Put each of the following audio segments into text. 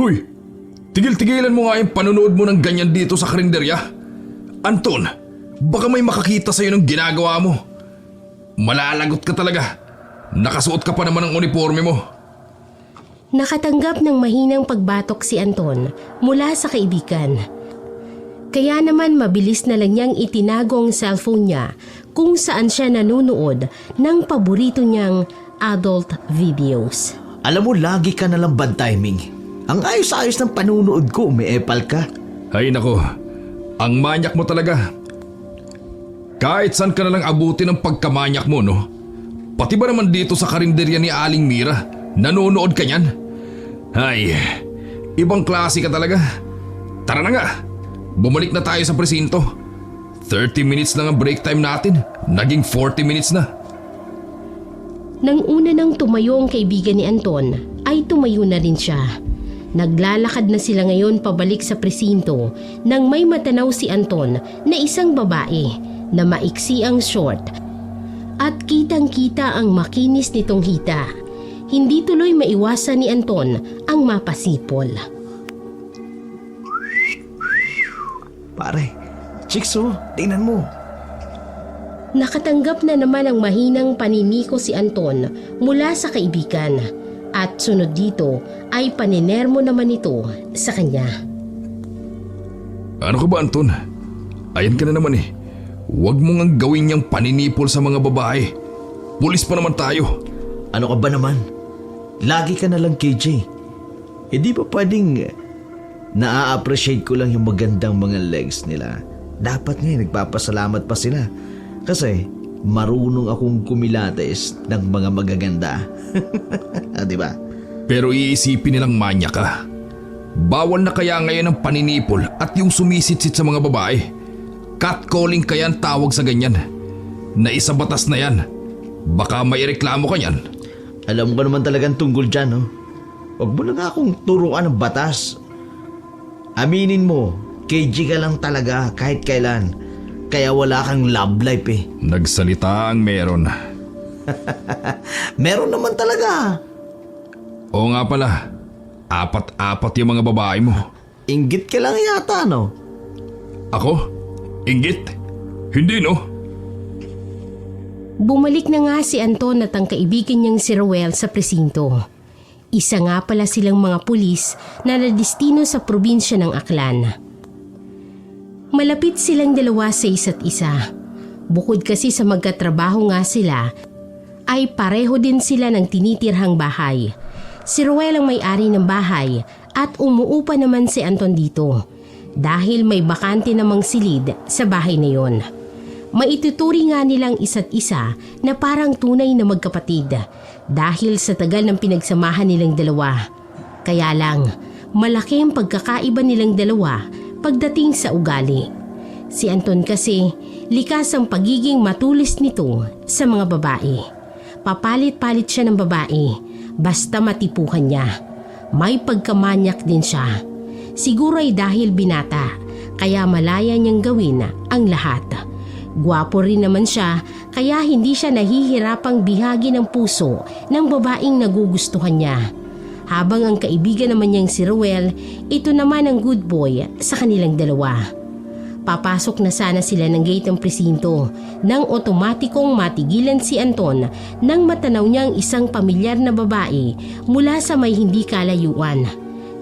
Hoy, tigil-tigilan mo nga yung panonood mo ng ganyan dito sa karinderya. Anton, baka may makakita sa'yo ng ginagawa mo. Malalagot ka talaga. Nakasuot ka pa naman ng uniforme mo. Nakatanggap ng mahinang pagbatok si Anton mula sa kaibigan. Kaya naman mabilis na lang niyang itinago ang cellphone niya kung saan siya nanonood ng paborito niyang adult videos. Alam mo, lagi ka nalang bad timing. Ang ayos-ayos ng panunood ko, may epal ka. Ay nako, ang manyak mo talaga. Kahit saan ka nalang abuti ng pagkamanyak mo, no? Pati ba naman dito sa karinderya ni Aling Mira, nanonood ka niyan? Ay, ibang klase ka talaga. Tara na nga, bumalik na tayo sa presinto. 30 minutes lang ang break time natin, naging 40 minutes na. Nang una nang tumayo ang kaibigan ni Anton, ay tumayo na rin siya. Naglalakad na sila ngayon pabalik sa presinto nang may matanaw si Anton na isang babae na maiksi ang short at kitang-kita ang makinis nitong hita. Hindi tuloy maiwasan ni Anton ang mapasipol. Pare, chicks oh, tingnan mo. Nakatanggap na naman ang mahinang paniniko si Anton mula sa kaibigan at sunod dito ay paninermo naman ito sa kanya. Ano ka ba, Anton? Ayan ka na naman eh. Huwag mo ngang gawin niyang paninipol sa mga babae. Pulis pa naman tayo. Ano ka ba naman? Lagi ka na lang, KJ. Eh di ba pwedeng naa-appreciate ko lang yung magandang mga legs nila? Dapat nga nagpapasalamat pa sila. Kasi marunong akong kumilates ng mga magaganda. Di ba? Pero iisipin nilang manya ka. Bawal na kaya ngayon ang paninipol at yung sumisitsit sa mga babae. Catcalling kaya ang tawag sa ganyan. Naisa batas na yan. Baka may reklamo ka yan. Alam ko naman talagang tungkol dyan, no? Huwag mo na nga akong turuan ng batas. Aminin mo, KG ka lang talaga kahit kailan. Kaya wala kang love life eh. Nagsalita ang meron. Meron naman talaga. Oo nga pala. Apat-apat yung mga babae mo. Inggit ka lang yata, no? Ako? Inggit? Hindi, no? Bumalik na nga si Anton at ang kaibigan niyang si Ruel sa presinto. Isa nga pala silang mga pulis na nadistino sa probinsya ng Aklan. Malapit silang dalawa sa isa't isa. Bukod kasi sa magkatrabaho nga sila, ay pareho din sila ng tinitirhang bahay. Si Ruel ang may-ari ng bahay at umuupa naman si Anton dito dahil may bakante namang silid sa bahay na yon. Maituturi nga nilang isa't isa na parang tunay na magkapatid dahil sa tagal ng pinagsamahan nilang dalawa. Kaya lang, malaki ang pagkakaiba nilang dalawa pagdating sa ugali. Si Anton kasi, likas ang pagiging matulis nito sa mga babae. Papalit-palit siya ng babae, basta matipuhan niya. May pagkamanyak din siya. Siguro ay dahil binata, kaya malaya niyang gawin ang lahat. Gwapo rin naman siya, kaya hindi siya nahihirapang bihagi ng puso ng babaeng nagugustuhan niya. Habang ang kaibigan naman niyang si Ruel, ito naman ang good boy sa kanilang dalawa. Papasok na sana sila ng gate ng presinto nang otomatikong matigilan si Anton nang matanaw niya ang isang pamilyar na babae mula sa may hindi kalayuan.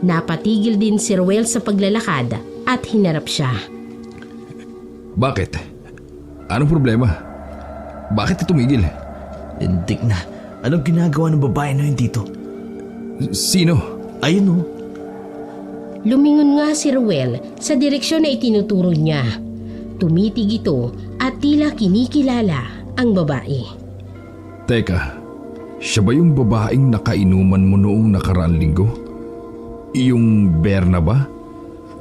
Napatigil din si Ruel sa paglalakad at hinarap siya. Bakit? Anong problema? Bakit tumigil? Lintik na. Anong ginagawa ng babae na yun dito? Sino? Ayun oh. Lumingon nga si Ruel sa direksyon na itinuturo niya. Tumitig ito at tila kinikilala ang babae. Teka, siya ba yung babaeng nakainuman mo noong nakaraang linggo? Yung Berna ba?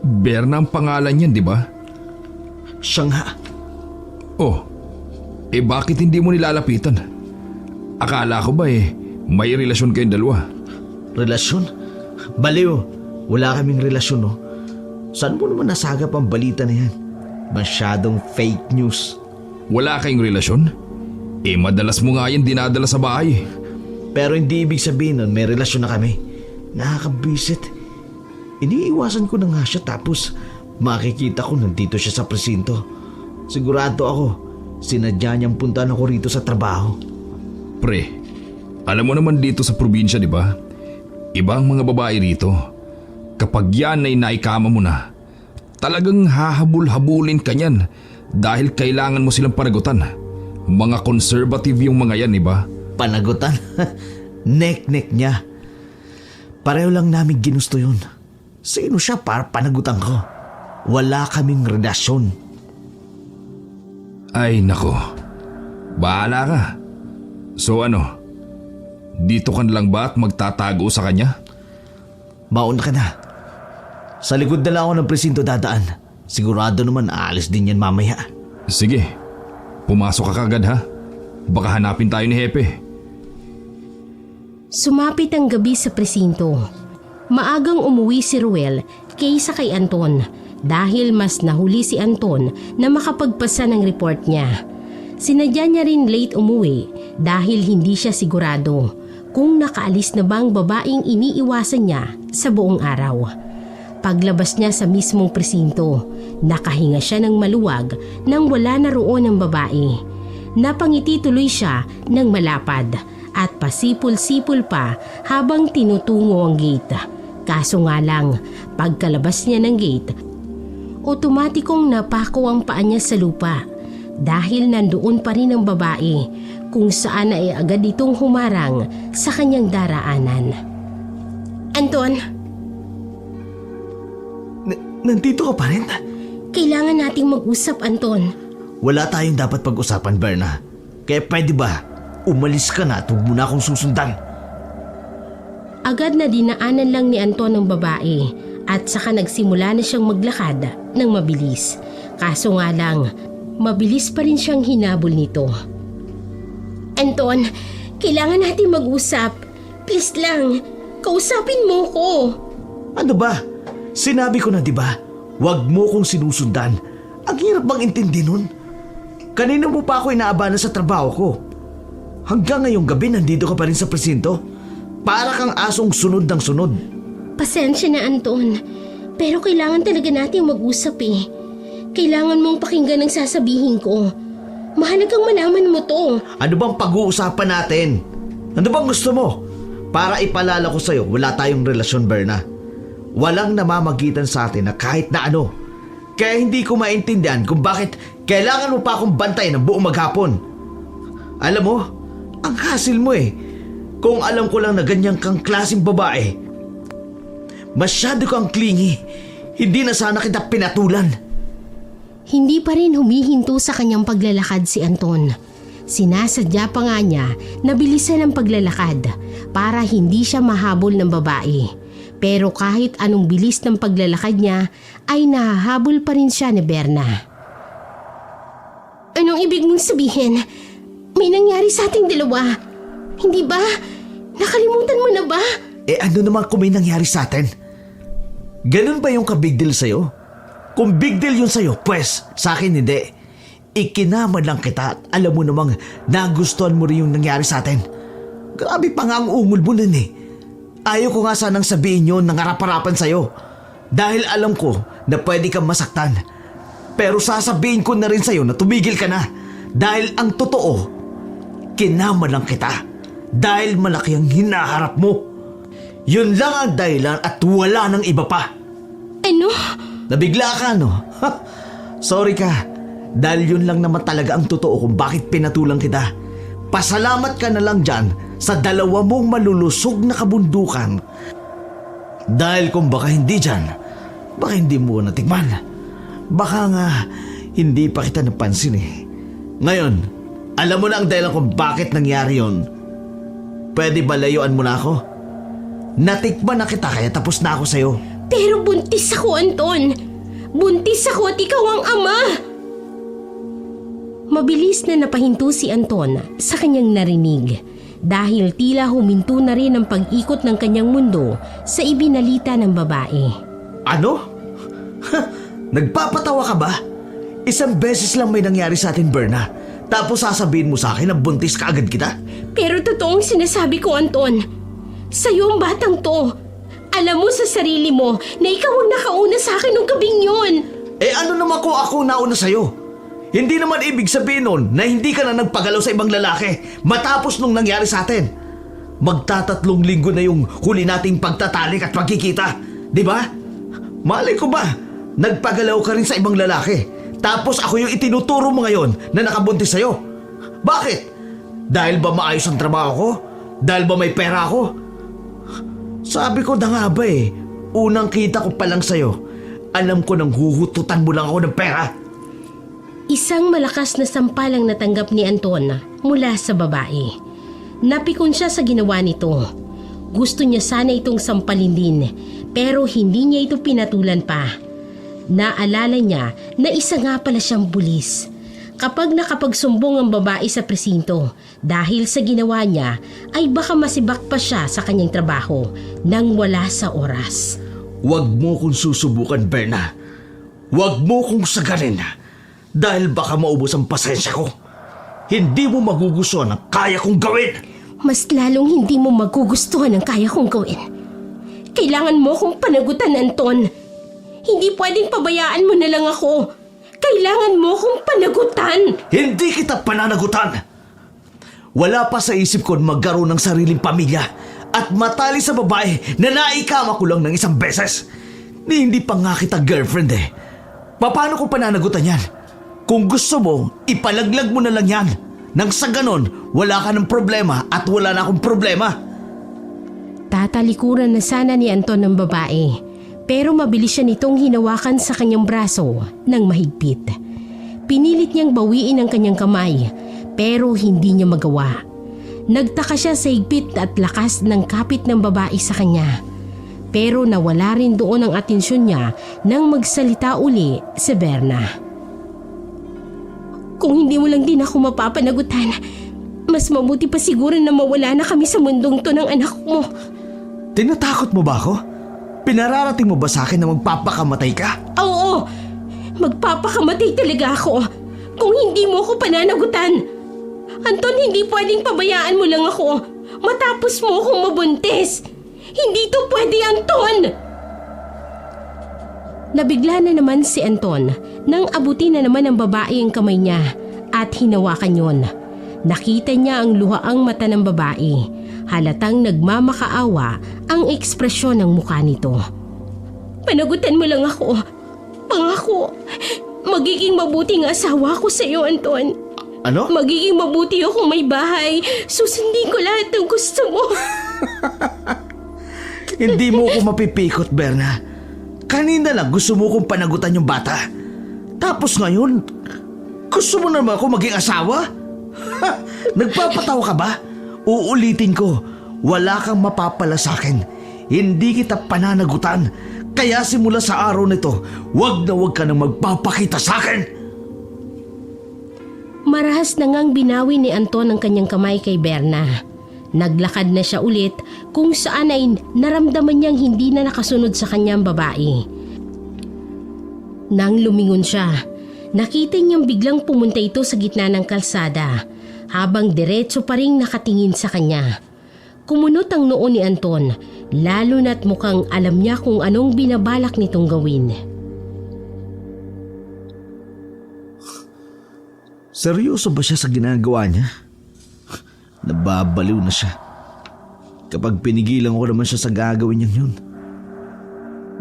Berna ang pangalan niyan, di ba? Siya nga. Oh, bakit hindi mo nilalapitan? Akala ko ba may relasyon kayong dalawa? Relasyon? Baliw. Wala kaming relasyon, no? Saan mo naman nasagap ang balita na yan? Masyadong fake news. Wala kayong relasyon? Madalas mo nga yan dinadala sa bahay. Pero hindi ibig sabihin nun may relasyon na kami. Nakakabisit. Iniiwasan ko na nga siya tapos makikita ko nandito siya sa presinto. Sigurado ako, sinadya niyang puntahan ako rito sa trabaho. Pre, alam mo naman dito sa probinsya, di ba? Ibang mga babae rito. Kapag yan ay naikama mo na, talagang hahabol-habulin ka niyan dahil kailangan mo silang panagutan. Mga conservative yung mga yan, di ba? Panagutan? Nek-nek niya. Pareho lang namin ginusto yun. Sino siya para panagutan ko? Wala kaming relasyon. Ay nako, bahala ka. So ano, dito ka na lang ba at magtatago sa kanya? Mauna ka na. Sa likod na lang ako ng presinto dadaan. Sigurado naman aalis din yan mamaya. Sige, pumasok ka kagad ha. Baka hanapin tayo ni Hepe. Sumapit ang gabi sa presinto. Maagang umuwi si Ruel kaysa kay Anton dahil mas nahuli si Anton na makapagpasa ng report niya. Sinadya niya rin late umuwi dahil hindi siya sigurado kung nakaalis na bang babaeng iniiwasan niya sa buong araw. Paglabas niya sa mismong presinto, nakahinga siya ng maluwag nang wala na roon ang babae. Napangiti tuloy siya ng malapad at pasipol-sipol pa habang tinutungo ang gate. Kaso nga lang, pagkalabas niya ng gate, otomatikong napako ang paa niya sa lupa dahil nandoon pa rin ang babae kung saan ay agad itong humarang sa kanyang daraanan. Anton, Nandito ka pa rin? kailangan nating mag-usap, Anton. Wala tayong dapat pag-usapan, Berna. Kaya pwede ba, umalis ka na at huwag mo na akong susundan. Agad na dinaanan lang ni Anton ang babae at saka nagsimula na siyang maglakad ng mabilis. Kaso nga lang, mabilis pa rin siyang hinabol nito. Anton, kailangan natin mag-usap. Please lang, kausapin mo ko. Ano ba? Sinabi ko na, di ba? Huwag mo kong sinusundan. Ang hirap bang intindi nun? Kanina mo pa ako inaabana sa trabaho ko. Hanggang ngayong gabi nandito ka pa rin sa presinto. Para kang asong sunod ng sunod. Pasensya na, Anton. Pero kailangan talaga natin mag-usap eh. Kailangan mong pakinggan ang sasabihin ko. Mahalagang malaman mo to. Ano bang pag-uusapan natin? Ano bang gusto mo? Para ipalala ko sa'yo, wala tayong relasyon, Berna. Walang namamagitan sa atin na kahit na ano. Kaya hindi ko maintindihan kung bakit kailangan mo pa akong bantayan ng buong maghapon. Alam mo, ang hassle mo eh. Kung alam ko lang na ganyan kang klaseng babae, masyado kang clingy. Hindi na sana kita pinatulan. Hindi pa rin humihinto sa kanyang paglalakad si Anton. Sinasadya pa nga niya na bilisan ang paglalakad para hindi siya mahabol ng babae. Pero kahit anong bilis ng paglalakad niya ay nahahabol pa rin siya ni Berna. Anong ibig mong sabihin? May nangyari sa ating dalawa. Hindi ba? Nakalimutan mo na ba? Eh ano naman kung may nangyari sa atin? Ganun ba yung ka-big deal sa'yo? Kung big deal yun sa'yo, pues sa akin hindi. Ikinamad lang kita at alam mo namang nagustuhan mo rin yung nangyari sa atin. Grabe pa nga ang ungol mo nun eh. Ayaw ko nga sanang sabihin yun ng harap-harapan sa'yo. Dahil alam ko na pwede kang masaktan. Pero sasabihin ko na rin sa'yo na tumigil ka na. Dahil ang totoo, kinamad lang kita. Dahil malaki ang hinaharap mo. Yun lang ang dahilan at wala nang iba pa. Ano? Nabigla ka, no? Sorry ka. Dahil yun lang naman talaga ang totoo kung bakit pinatulang kita. Pasalamat ka na lang dyan sa dalawa mong malulusog na kabundukan. Dahil kung baka hindi dyan, baka hindi mo natikman. Baka nga hindi pa kita napansin eh. Ngayon, alam mo na ang dahilan kung bakit nangyari yun. Pwede ba layuan mo na ako? Natikman na kita kaya tapos na ako sa'yo. Pero buntis ako, Anton. Buntis ako at ikaw ang ama. Mabilis na napahinto si Anton sa kanyang narinig dahil tila huminto na rin ang pag-ikot ng kanyang mundo sa ibinalita ng babae. Ano? Nagpapatawa ka ba? Isang beses lang may nangyari sa atin, Berna. Tapos sasabihin mo sa akin na buntis ka agad kita? Pero totoong sinasabi ko, Anton. Sa'yo ang batang to. Alam mo sa sarili mo na ikaw ang nakauna sa akin nung gabing yun. Eh ano naman ko ako nauna sa'yo? Hindi naman ibig sabihin nun na hindi ka na nagpagalaw sa ibang lalaki matapos nung nangyari sa atin. Magtatatlong linggo na yung huli nating pagtatalik at pagkikita. Di ba? Malay ko ba, nagpagalaw ka rin sa ibang lalaki. Tapos ako yung itinuturo mo ngayon na nakabuntis sa'yo. Bakit? Dahil ba maayos ang trabaho ko? Dahil ba may pera ako? Sabi ko na nga ba unang kita ko pa lang sa'yo, alam ko nang huhututan mo lang ako ng pera. Isang malakas na sampalang natanggap ni Anton mula sa babae. Napikon siya sa ginawa nito. Gusto niya sana itong sampalin din, pero hindi niya ito pinatulan pa. Naalala niya na isa nga pala siyang bulis. Kapag nakapagsumbong ang babae sa presinto dahil sa ginawa niya, ay baka masibak pa siya sa kanyang trabaho nang wala sa oras. Huwag mo kong susubukan, Berna. Huwag mo kong sagalin dahil baka maubos ang pasensya ko. Hindi mo magugustuhan ang kaya kong gawin. Mas lalong hindi mo magugustuhan ang kaya kong gawin. Kailangan mo akong panagutan, Anton. Hindi pwedeng pabayaan mo na lang ako. Kailangan mo akong panagutan. Hindi kita pananagutan. Wala pa sa isip ko magkaroon ng sariling pamilya at matali sa babae na naikama ko lang ng isang beses. Hindi pa nga kita girlfriend Paano ko pananagutan yan? Kung gusto mo, ipalaglag mo na lang yan. Nang sa ganon, wala ka ng problema at wala na akong problema. Tatalikuran na sana ni Anton ng babae, pero mabilis siya nitong hinawakan sa kanyang braso ng mahigpit. Pinilit niyang bawiin ang kanyang kamay, pero hindi niya magawa. Nagtaka siya sa higpit at lakas ng kapit ng babae sa kanya. Pero nawala rin doon ang atensyon niya nang magsalita uli si Berna. Kung hindi mo lang din ako mapapanagutan, mas mabuti pa siguro na mawala na kami sa mundong to ng anak mo. Tinatakot mo ba ako? Pinararating mo ba sa akin na magpapakamatay ka? Oo, magpapakamatay talaga ako kung hindi mo ako pananagutan. Anton, hindi pwedeng pabayaan mo lang ako matapos mo akong mabuntis. Hindi to pwede, Anton! Nabigla na naman si Anton nang abutin na naman ng babae ang kamay niya at hinawakan yon. Nakita niya ang luhaang mata ng babae. Halatang nagmamakaawa ang ekspresyon ng mukha nito. Panagutan mo lang ako. Pangako, magiging mabuting asawa ko sa iyo, Anton. Ano? Magiging mabuti akong may bahay. Susundin ko lahat ng gusto mo. Hindi mo ko mapipikot, Berna. Kanina lang gusto mo kong panagutan yung bata. Tapos ngayon, gusto mo naman ako maging asawa? Nagpapatawa ka ba? Uulitin ko, wala kang mapapala sa akin. Hindi kita pananagutan. Kaya simula sa araw nito, wag na wag ka nang magpapakita sa akin. Marahas na ngang binawi ni Anton ang kanyang kamay kay Berna. Naglakad na siya ulit kung saan ay naramdaman niyang hindi na nakasunod sa kanyang babae. Nang lumingon siya, nakita niyang biglang pumunta ito sa gitna ng kalsada habang diretso pa ring nakatingin sa kanya. Kumunot ang noo ni Anton, lalo na't mukhang alam niya kung anong binabalak nitong gawin. Seryoso ba siya sa ginagawa niya? Nababaliw na siya. Kapag pinigilan ko naman siya sa gagawin niyang yun,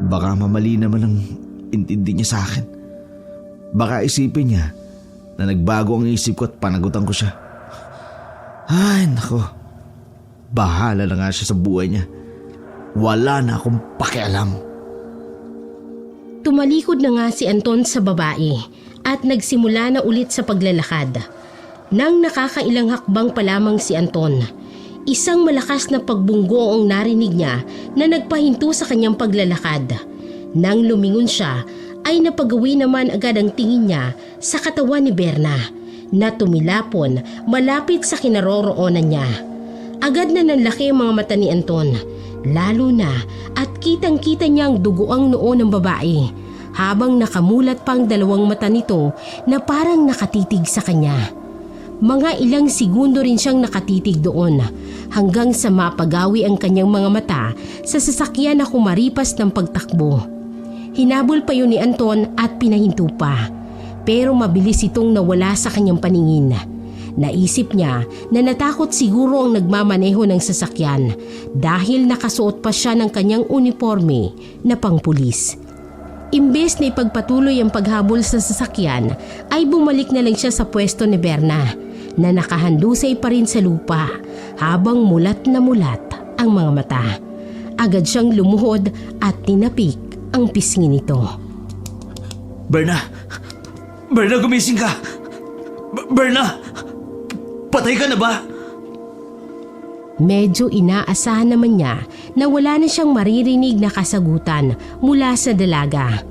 baka mamali naman ang intindi niya sa akin. Baka isipin niya na nagbago ang isip ko at panagutan ko siya. Ay, nako. Bahala na nga siya sa buhay niya. Wala na akong pakialam. Tumalikod na nga si Anton sa babae at nagsimula na ulit sa paglalakad. Nang nakakailang hakbang pa lamang si Anton, isang malakas na pagbunggo ang narinig niya na nagpahinto sa kanyang paglalakad. Nang lumingon siya, ay napagawi naman agad ang tingin niya sa katawan ni Berna na tumilapon malapit sa kinaroroonan niya. Agad na nanlaki ang mga mata ni Anton, lalo na at kitang-kita niya ang dugoang noo ng babae habang nakamulat pang dalawang mata nito na parang nakatitig sa kanya. Mga ilang segundo rin siyang nakatitig doon hanggang sa mapagawi ang kanyang mga mata sa sasakyan na kumaripas ng pagtakbo. Hinabol pa yun ni Anton at pinahinto pa, pero mabilis itong nawala sa kanyang paningin. Naisip niya na natakot siguro ang nagmamaneho ng sasakyan dahil nakasuot pa siya ng kanyang uniforme na pangpulis. Imbes na ipagpatuloy ang paghabol sa sasakyan, ay bumalik na lang siya sa pwesto ni Berna na nakahandusay pa rin sa lupa habang mulat na mulat ang mga mata. Agad siyang lumuhod at tinapik ang pisngi nito. Berna! Berna, gumising ka! Berna! Patay ka na ba? Medyo inaasahan naman niya na wala na siyang maririnig na kasagutan mula sa dalaga.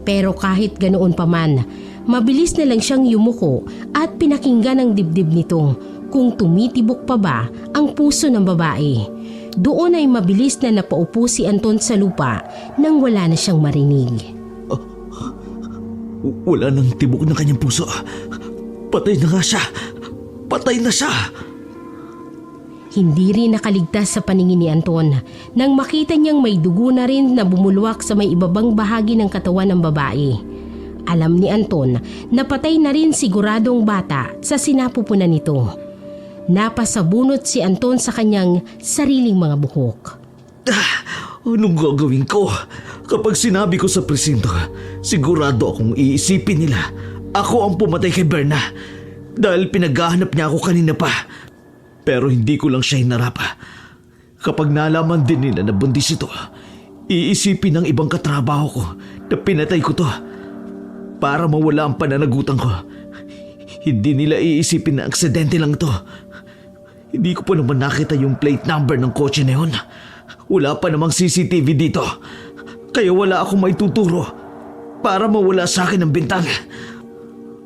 Pero kahit ganoon pa man, mabilis na lang siyang yumuko at pinakinggan ang dibdib nito kung tumitibok pa ba ang puso ng babae. Doon ay mabilis na napaupo si Anton sa lupa nang wala na siyang marinig. Wala nang tibok ng kanyang puso. Patay na nga siya. Patay na siya. Hindi rin nakaligtas sa paningin ni Anton nang makita niyang may dugo na rin na bumulwak sa may ibabang bahagi ng katawan ng babae. Alam ni Anton na patay na rin siguradong bata sa sinapupunan nito. Napasabunot si Anton sa kanyang sariling mga buhok. Anong gagawin ko? Kapag sinabi ko sa presinto, sigurado akong iisipin nila ako ang pumatay kay Berna dahil pinaghahanap niya ako kanina pa. Pero hindi ko lang siya hinarap. Kapag nalaman din nila na buntis ito, iisipin ng ibang katrabaho ko na pinatay ko to para mawala ang pananagutan ko. Hindi nila iisipin na aksidente lang ito. Hindi ko pa naman nakita yung plate number ng kotse na yun. Wala pa namang CCTV dito. Kaya wala akong maituturo para mawala sa akin ang bintang.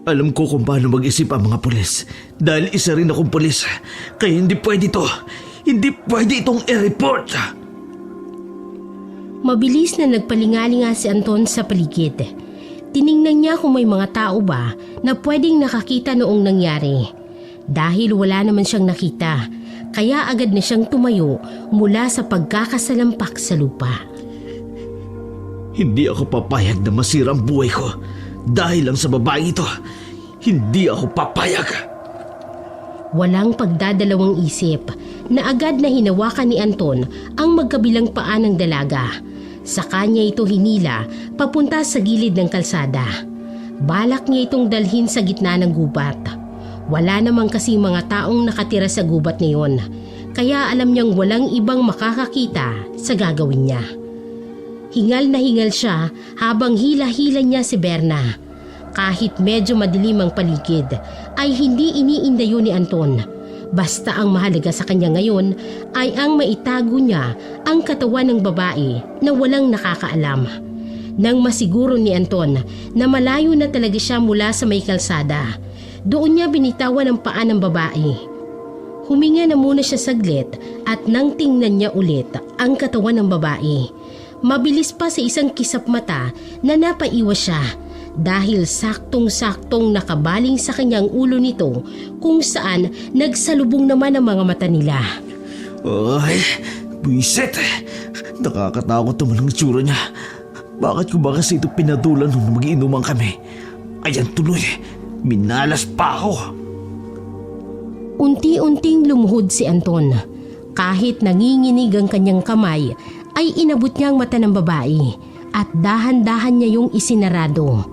Alam ko kung paano mag-isip ang mga pulis dahil isa rin akong pulis. Kaya hindi pwede ito. Hindi pwede itong i-report. Mabilis na nagpalingalinga si Anton sa paligid. Tiningnan niya kung may mga tao ba na pwedeng nakakita noong nangyari. Dahil wala naman siyang nakita, kaya agad na siyang tumayo mula sa pagkakasalampak sa lupa. Hindi ako papayag na masira ang buhay ko dahil lang sa babaeng ito. Hindi ako papayag. Walang pagdadalawang isip na agad na hinawakan ni Anton ang magkabilang paa ng dalaga. Sa kanya ito hinila papunta sa gilid ng kalsada. Balak niya itong dalhin sa gitna ng gubat. Wala namang kasi mga taong nakatira sa gubat na yun, kaya alam niyang walang ibang makakakita sa gagawin niya. Hingal na hingal siya habang hila-hila niya si Berna. Kahit medyo madilim ang paligid, ay hindi iniinda yun ni Anton. Basta ang mahalaga sa kanya ngayon ay ang maitago niya ang katawan ng babae na walang nakakaalam. Nang masiguro ni Anton na malayo na talaga siya mula sa may kalsada, doon niya binitawan ang paa ng babae. Huminga na muna siya saglit at nang tingnan niya ulit ang katawan ng babae, mabilis pa sa isang kisap mata na napaiwas siya dahil saktong-saktong nakabaling sa kanyang ulo nito kung saan nagsalubong naman ang mga mata nila. Ay, buisit. Nakakatakot naman ang tsura niya. Bakit ko ba kasi ito pinadulan nung mag-iinuman kami? Ayan tuloy, minalas pa ako. Unti-unting lumuhod si Anton. Kahit nanginginig ang kanyang kamay, ay inabot niya ang mata ng babae at dahan-dahan niya yung isinarado.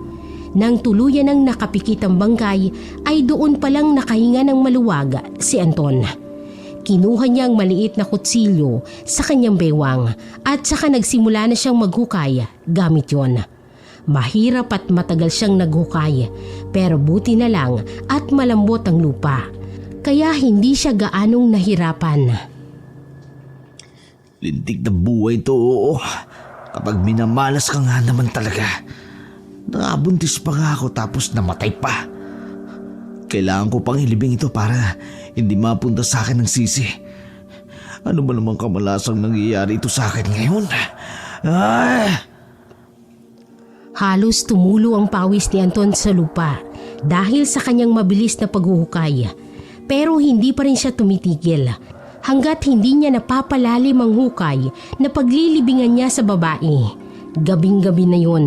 Nang tuluyan ng nakapikit ang bangkay, ay doon palang nakahinga ng maluwag si Anton. Kinuha niya ang maliit na kutsilyo sa kanyang bewang at saka nagsimula na siyang maghukay gamit yon. Mahirap at matagal siyang naghukay, pero buti na lang at malambot ang lupa. Kaya hindi siya gaanong nahirapan. Lintik na buhay to, oo. Kapag minamalas ka nga naman talaga. Nakabuntis pa nga ako tapos namatay pa. Kailangan ko pang ilibing ito para hindi mapunta sa akin ng sisi. Ano ba namang kamalasang nangyayari ito sa akin ngayon? Halos tumulo ang pawis ni Anton sa lupa dahil sa kanyang mabilis na paghuhukay. Pero hindi pa rin siya tumitigil hanggat hindi niya napapalalim ang hukay na paglilibingan niya sa babae. Gabing-gabi na yon,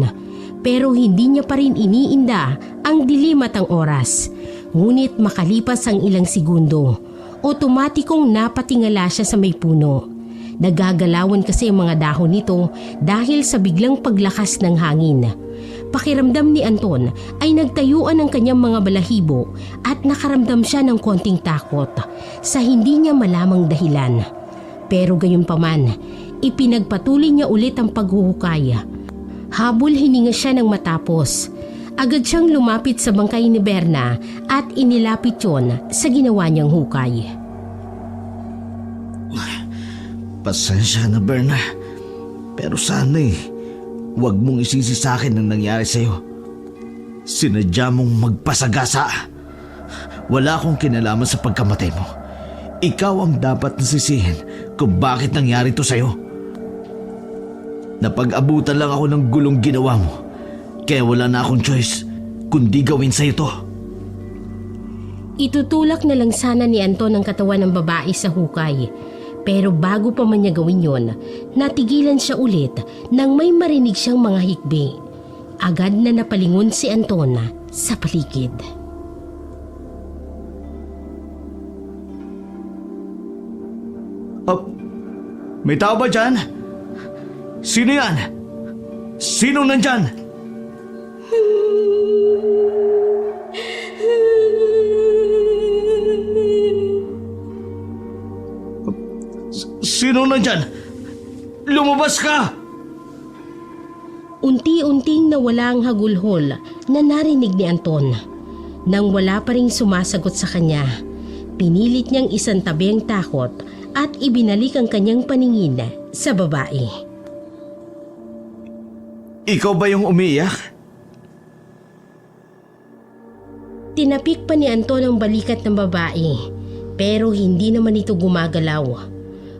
pero hindi niya pa rin iniinda ang dilim at ang oras. Ngunit makalipas ang ilang segundo, otomatikong napatingala siya sa may puno. Nagagalawan kasi ang mga dahon nito dahil sa biglang paglakas ng hangin. Pakiramdam ni Anton ay nagtayuan ang kanyang mga balahibo at nakaramdam siya ng konting takot sa hindi niya malamang dahilan. Pero gayunpaman, ipinagpatuloy niya ulit ang paghuhukay. Habol hininga siya ng matapos. Agad siyang lumapit sa bangkay ni Berna at inilapit yon sa ginawa niyang hukay. Pasensya na, Berna. Pero sana huwag mong isisi sa akin ang nangyari sa'yo. Sinadya mong magpasagasa. Wala akong kinalaman sa pagkamatay mo. Ikaw ang dapat nasisihin kung bakit nangyari to sa'yo. Napag-abutan lang ako ng gulong ginawa mo. Kaya wala na akong choice kundi gawin sa'yo to. Itutulak na lang sana ni Anton ang katawan ng babae sa hukay. Pero bago pa man niya gawin yon, natigilan siya ulit nang may marinig siyang mga hikbi. Agad na napalingon si Anton sa paligid. Oh, may tao ba dyan? Sino yan? Sino nandyan? Sino nandyan? Lumabas ka! Unti-unting nawala ang hagulhol na narinig ni Anton. Nang wala pa ring sumasagot sa kanya, pinilit niyang isantabi ang takot at ibinalik ang kanyang paningin sa babae. Ikaw ba yung umiiyak? Tinapik pa ni Anton ang balikat ng babae, pero hindi naman ito gumagalaw.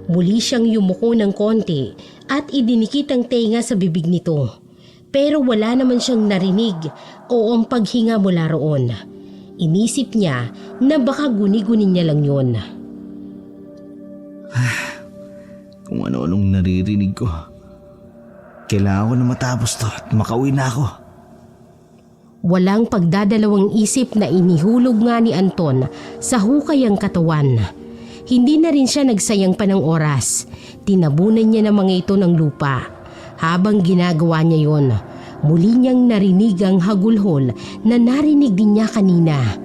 Muli siyang yumuko ng konti at idinikit ang tenga sa bibig nito. Pero wala naman siyang narinig o ang paghinga mula roon. Inisip niya na baka guni-gunin niya lang yun. Kung ano-anong naririnig ko. Kailangan ko na matapos to at makauwi na ako. Walang pagdadalawang isip na inihulog nga ni Anton sa hukay ang katawan. Hindi na rin siya nagsayang pa ng oras. Tinabunan niya ng mga ito ng lupa. Habang ginagawa niya yon, muli niyang narinig ang hagulhol na narinig din niya kanina.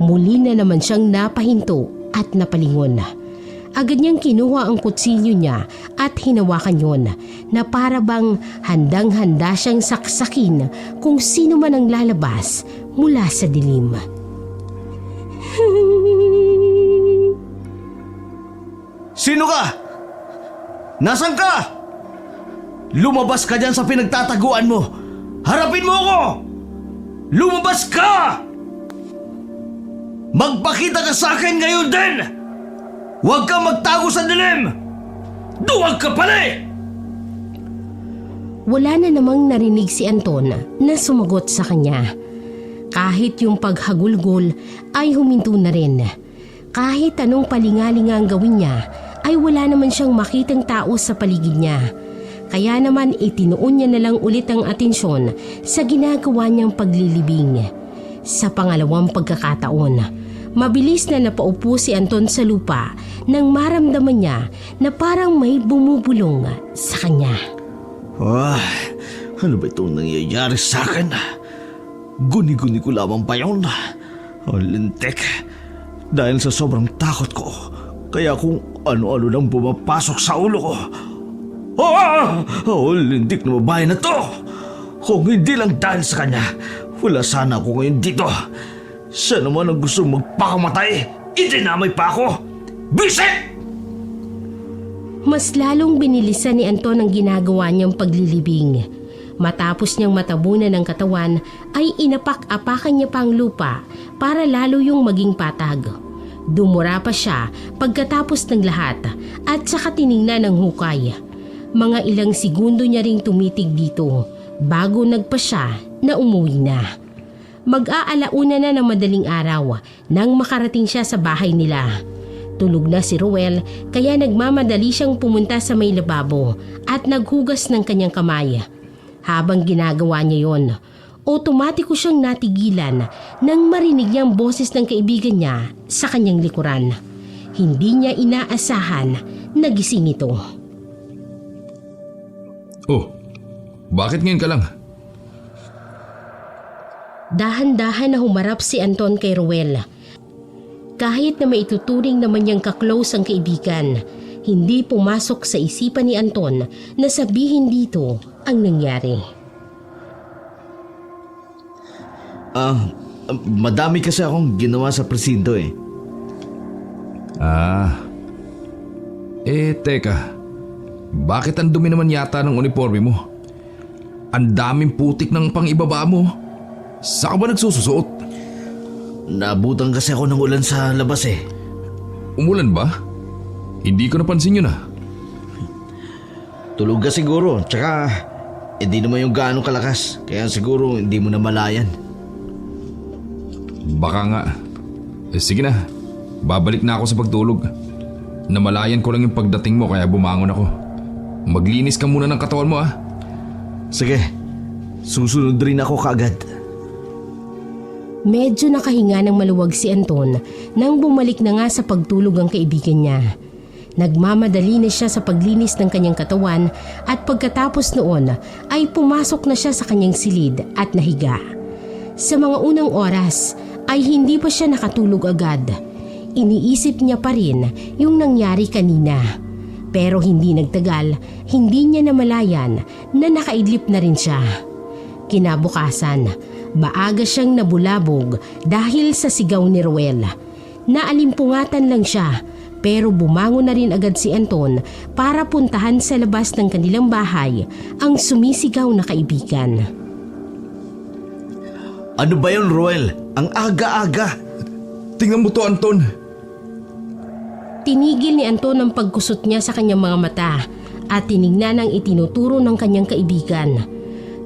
Muli na naman siyang napahinto at napalingon. Agad niyang kinuha ang kutsilyo niya at hinawakan yon na para bang handang-handa siyang saksakin kung sino man ang lalabas mula sa dilim. Sino ka? Nasaan ka? Lumabas ka dyan sa pinagtataguan mo. Harapin mo ako! Lumabas ka! Magpakita ka sa akin ngayon din! Huwag kang magtago sa dilim! Duwag ka pala! Wala na namang narinig si Anton na sumagot sa kanya. Kahit yung paghagulgol ay huminto na rin. Kahit anong palingalinga ang gawin niya, ay wala naman siyang makitang tao sa paligid niya. Kaya naman itinuon niya na lang ulit ang atensyon sa ginagawa niyang paglilibing. Sa pangalawang pagkakataon, mabilis na napaupo si Anton sa lupa nang maramdaman niya na parang may bumubulong sa kanya. Ano ba itong nangyayari sa akin? Guni-guni ko lamang pa yun. Lintik. Dahil sa sobrang takot ko, kaya kung ano-ano lang pumapasok sa ulo ko. Lintik na babae na to! Kung hindi lang dahil sa kanya, wala sana ako ngayon dito. Siya naman ang gusto magpakamatay. Idinamay pa ako! Bisit! Mas lalong binilisan ni Anton ang ginagawa niyang paglilibing. Matapos niyang matabunan ng katawan, ay inapak-apakan niya pa ang lupa para lalo yung maging patag. Dumura pa siya pagkatapos ng lahat at saka tiningnan ng hukay. Mga ilang segundo niya ring tumitig dito bago nagpa siya na umuwi na. Mag-aalauna na ng madaling araw nang makarating siya sa bahay nila. Tulog na si Ruel kaya nagmamadali siyang pumunta sa may lababo at naghugas ng kanyang kamay. Habang ginagawa niya yon, otomatiko siyang natigilan nang marinig niyang boses ng kaibigan niya sa kanyang likuran. Hindi niya inaasahan na gising ito. Oh, bakit ngayon ka lang? Dahan-dahan na humarap si Anton kay Ruel. Kahit na maituturing naman niyang kaklose ang kaibigan, hindi pumasok sa isipan ni Anton na sabihin dito ang nangyari. Madami kasi akong ginawa sa presinto eh. Teka. Bakit ang dumi naman yata ng uniforme mo? Ang daming putik ng pang-ibaba mo. Saan ka ba nagsususuot? Naabutan kasi ako ng ulan sa labas eh. Umulan ba? Hindi ko napansin yun ah. Tulog ka siguro, tsaka hindi naman yung gaano kalakas. Kaya siguro hindi mo na malayan. Baka nga. Sige na, babalik na ako sa pagtulog. Namalayan ko lang yung pagdating mo kaya bumangon ako. Maglinis ka muna ng katawan mo ah. Sige, susunod rin ako kaagad. Medyo nakahinga ng maluwag si Anton nang bumalik na nga sa pagtulog ang kaibigan niya. Nagmamadali na siya sa paglinis ng kanyang katawan at pagkatapos noon ay pumasok na siya sa kanyang silid at nahiga. Sa mga unang oras ay hindi pa siya nakatulog agad. Iniisip niya pa rin yung nangyari kanina. Pero hindi nagtagal, hindi niya namalayan na nakaidlip na rin siya. Kinabukasan, maaga siyang nabulabog dahil sa sigaw ni Ruel. Naalimpungatan lang siya pero bumangon na rin agad si Anton para puntahan sa labas ng kanilang bahay ang sumisigaw na kaibigan. Ano ba yun, Ruel? Ang aga-aga. Tingnan mo to, Anton. Tinigil ni Anton ang pagkusot niya sa kanyang mga mata at tinignan ang itinuturo ng kanyang kaibigan.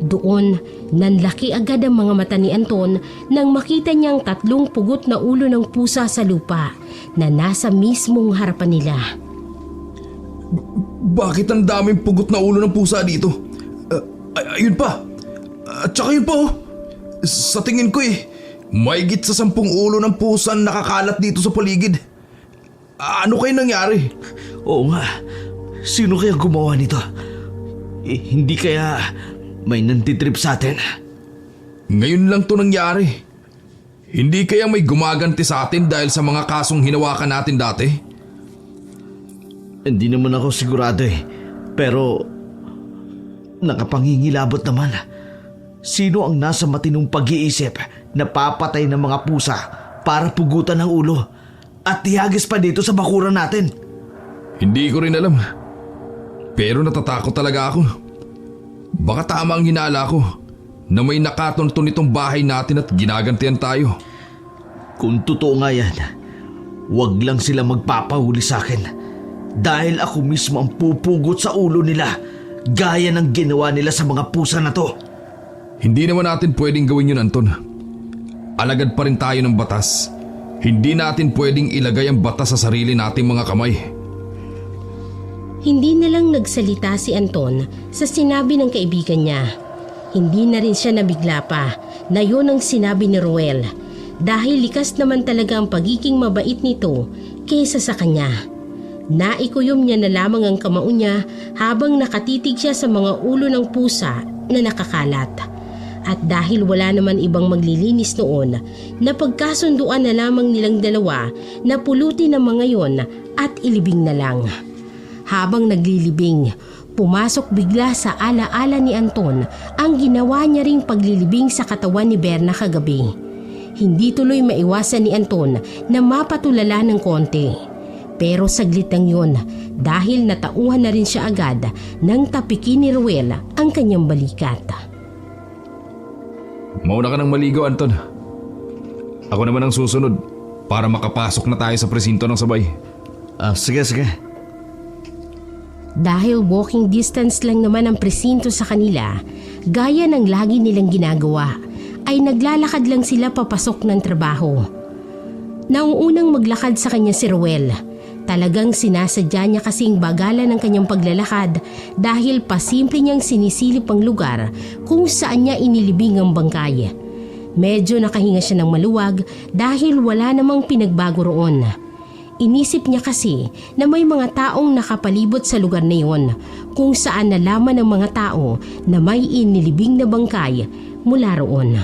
Doon, nanlaki agad ang mga mata ni Anton nang makita niyang 3 pugot na ulo ng pusa sa lupa na nasa mismong harapan nila. Bakit ang daming pugot na ulo ng pusa dito? Ayun pa. At saka yun pa oh. Sa tingin ko mahigit sa 10 ulo ng pusa ang nakakalat dito sa paligid. Ano kayo nangyari? Oo nga, sino kaya gumawa nito? Hindi kaya may nantitrip sa atin? Ngayon lang to nangyari. Hindi kaya may gumaganti sa atin dahil sa mga kasong hinawakan natin dati? Hindi naman ako sigurado pero nakapangingilabot naman. Sino ang nasa matinong pag-iisip na papatay ng mga pusa para pugutan ng ulo at ihagis pa dito sa bakuran natin? Hindi ko rin alam. Pero natatakot talaga ako. Baka tama ang hinala ko na may nakatunton itong bahay natin at ginagantihan tayo. Kung totoo nga yan, wag lang sila magpapahuli sa akin dahil ako mismo ang pupugot sa ulo nila gaya ng ginawa nila sa mga pusa na to. Hindi naman natin pwedeng gawin yun, Anton. Alagad pa rin tayo ng batas. Hindi natin pwedeng ilagay ang batas sa sarili nating mga kamay. Hindi na lang nagsalita si Anton sa sinabi ng kaibigan niya. Hindi na rin siya nabigla pa na yun ang sinabi ni Ruel dahil likas naman talaga ang pagiging mabait nito kaysa sa kanya. Naikuyom niya na lamang ang kamao niya habang nakatitig siya sa mga ulo ng pusa na nakakalat. At dahil wala naman ibang maglilinis noon, napagkasunduan na lamang nilang dalawa na pulutin ang mga yon at ilibing na lang. Habang naglilibing, pumasok bigla sa alaala ni Anton ang ginawa niya ring paglilibing sa katawan ni Berna kagabi. Hindi tuloy maiwasan ni Anton na mapatulala ng konti. Pero saglit lang yun dahil natauhan na rin siya agad nang tapikin ni Ruel ang kanyang balikat. Mauna ka ng maligo, Anton. Ako naman ang susunod para makapasok na tayo sa presinto ng sabay. Sige. Dahil walking distance lang naman ang presinto sa kanila, gaya ng lagi nilang ginagawa, ay naglalakad lang sila papasok ng trabaho. Nauunang maglakad sa kanya si Ruel Talagang sinasadya niya kasing bagalan ng kanyang paglalakad dahil pasimple niyang sinisilip ang lugar kung saan niya inilibing ang bangkay. Medyo nakahinga siya ng maluwag dahil wala namang pinagbago roon. Inisip niya kasi na may mga taong nakapalibot sa lugar na iyon kung saan nalaman ng mga tao na may inilibing na bangkay mula roon.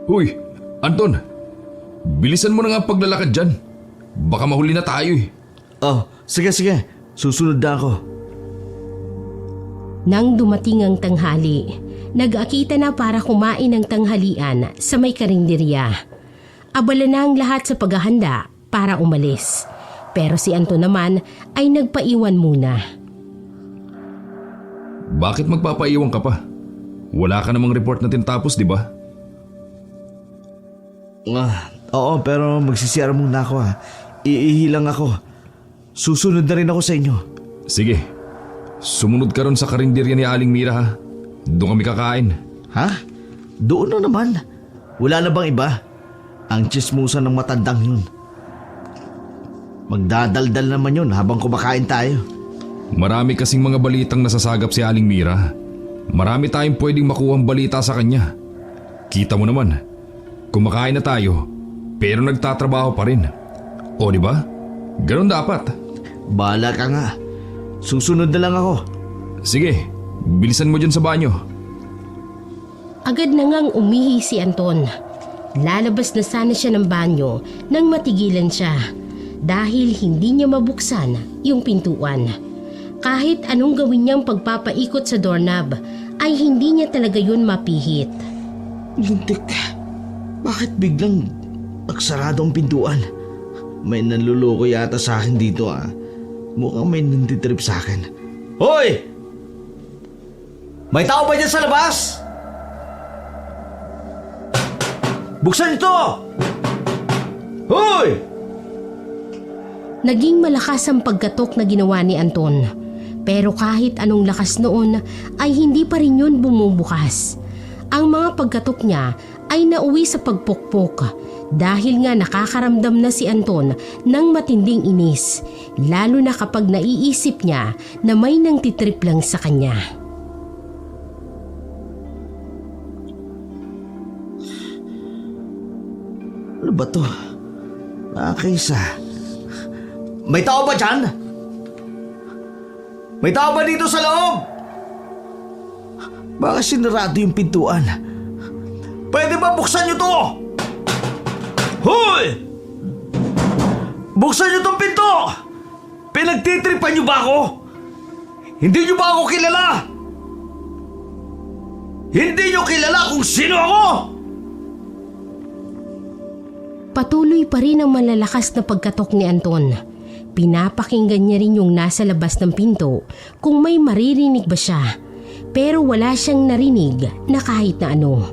Huy, Anton, bilisan mo na nga ang paglalakad dyan. Baka mahuli na tayo eh. Oh, sige. Susunod na ako. Nang dumating ang tanghali, nag-akita na para kumain ng tanghalian sa may karinderya. Abala na ang lahat sa paghahanda para umalis. Pero si Anton naman ay nagpaiwan muna. Bakit magpapaiwan ka pa? Wala ka namang report na tinatapos, di ba? Oo, pero magsisiyara muna ako ha. Iihilang ako. Susunod na rin ako sa inyo. Sige, sumunod ka ron sa karinderya ni Aling Mira ha. Doon kami kakain. Ha? Doon na naman. Wala na bang iba? Ang tsismusan ng matandang yun. Magdadaldal naman yun habang kumakain tayo. Marami kasing mga balitang nasasagap si Aling Mira. Marami tayong pwedeng makuhang balita sa kanya. Kita mo naman, kumakain na tayo pero nagtatrabaho pa rin. O di ba? Ganun dapat. Bahala ka nga. Susunod na lang ako. Sige, bilisan mo dyan sa banyo. Agad na ngang umihi si Anton. Lalabas na sana siya ng banyo nang matigilan siya dahil hindi niya mabuksan yung pintuan. Kahit anong gawin niyang pagpapaikot sa doorknob ay hindi niya talaga yun mapihit. Lintik, bakit biglang nagsarado ang pintuan? May nanluloko yata sa akin dito ah. Mukhang may nantitrip sa akin. Hoy! May tao ba dyan sa labas? Buksan ito! Hoy! Naging malakas ang pagkatok na ginawa ni Anton. Pero kahit anong lakas noon ay hindi pa rin yun bumubukas. Ang mga pagkatok niya ay nauwi sa pagpukpok dahil nga nakakaramdam na si Anton ng matinding inis, lalo na kapag naiisip niya na may nangtitrip lang sa kanya. Ano ba to? Nakakaisa. May tao ba dyan? May tao ba dito sa loob? Baka sinarado yung pintuan. Pwede ba buksan niyo to? Hoy! Buksan niyo tong pinto! Pinagtitripan niyo ba ako? Hindi niyo ba ako kilala? Hindi niyo kilala kung sino ako? Patuloy pa rin ang malalakas na pagkatok ni Anton. Pinapakinggan niya rin yung nasa labas ng pinto kung may maririnig ba siya. Pero wala siyang narinig na kahit na ano.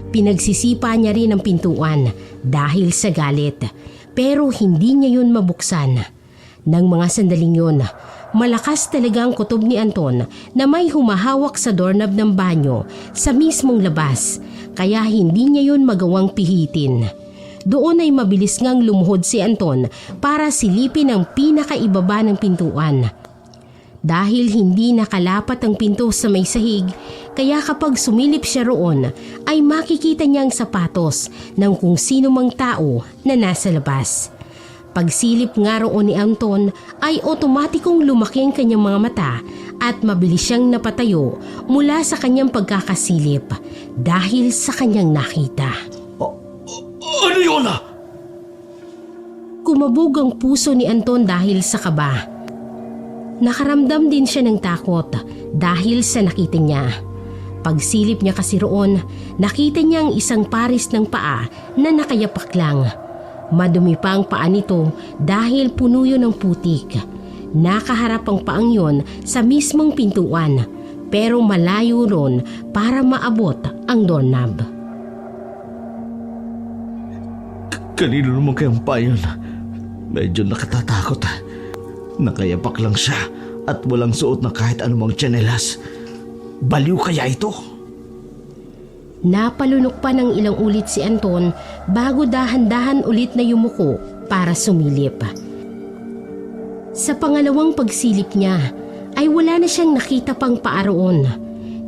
Pinagsisipa niya rin ang pintuan dahil sa galit. Pero hindi niya yun mabuksan. Nang mga sandaling yun, malakas talaga ang kutob ni Anton na may humahawak sa doorknob ng banyo sa mismong labas. Kaya hindi niya yun magawang pihitin. Doon ay mabilis ngang lumuhod si Anton para silipin ang pinakaibaba ng pintuan. Dahil hindi nakalapat ang pinto sa may sahig, kaya kapag sumilip siya roon ay makikita niya ang sapatos ng kung sino mang tao na nasa labas. Pagsilip nga roon ni Anton ay otomatikong lumaki ang kanyang mga mata at mabilis siyang napatayo mula sa kanyang pagkakasilip dahil sa kanyang nakita. Ano yun ah? Kumabog ang puso ni Anton dahil sa kaba. Nakaramdam din siya ng takot dahil sa nakita niya. Pagsilip niya kasi roon, nakita niya ang isang paris ng paa na nakayapak lang. Madumi pa ang paa nito dahil puno yun ng putik. Nakaharap ang paang yon sa mismong pintuan pero malayo ron para maabot ang doorknob. Kanino naman kayang paa yun? Medyo nakatatakot ah. Nakayapak lang siya at walang suot na kahit anumang tsinelas. Baliw kaya ito? Napalunok pa ng ilang ulit si Anton bago dahan-dahan ulit na yumuko para sumilip. Sa pangalawang pagsilip niya ay wala na siyang nakita pang paaroon.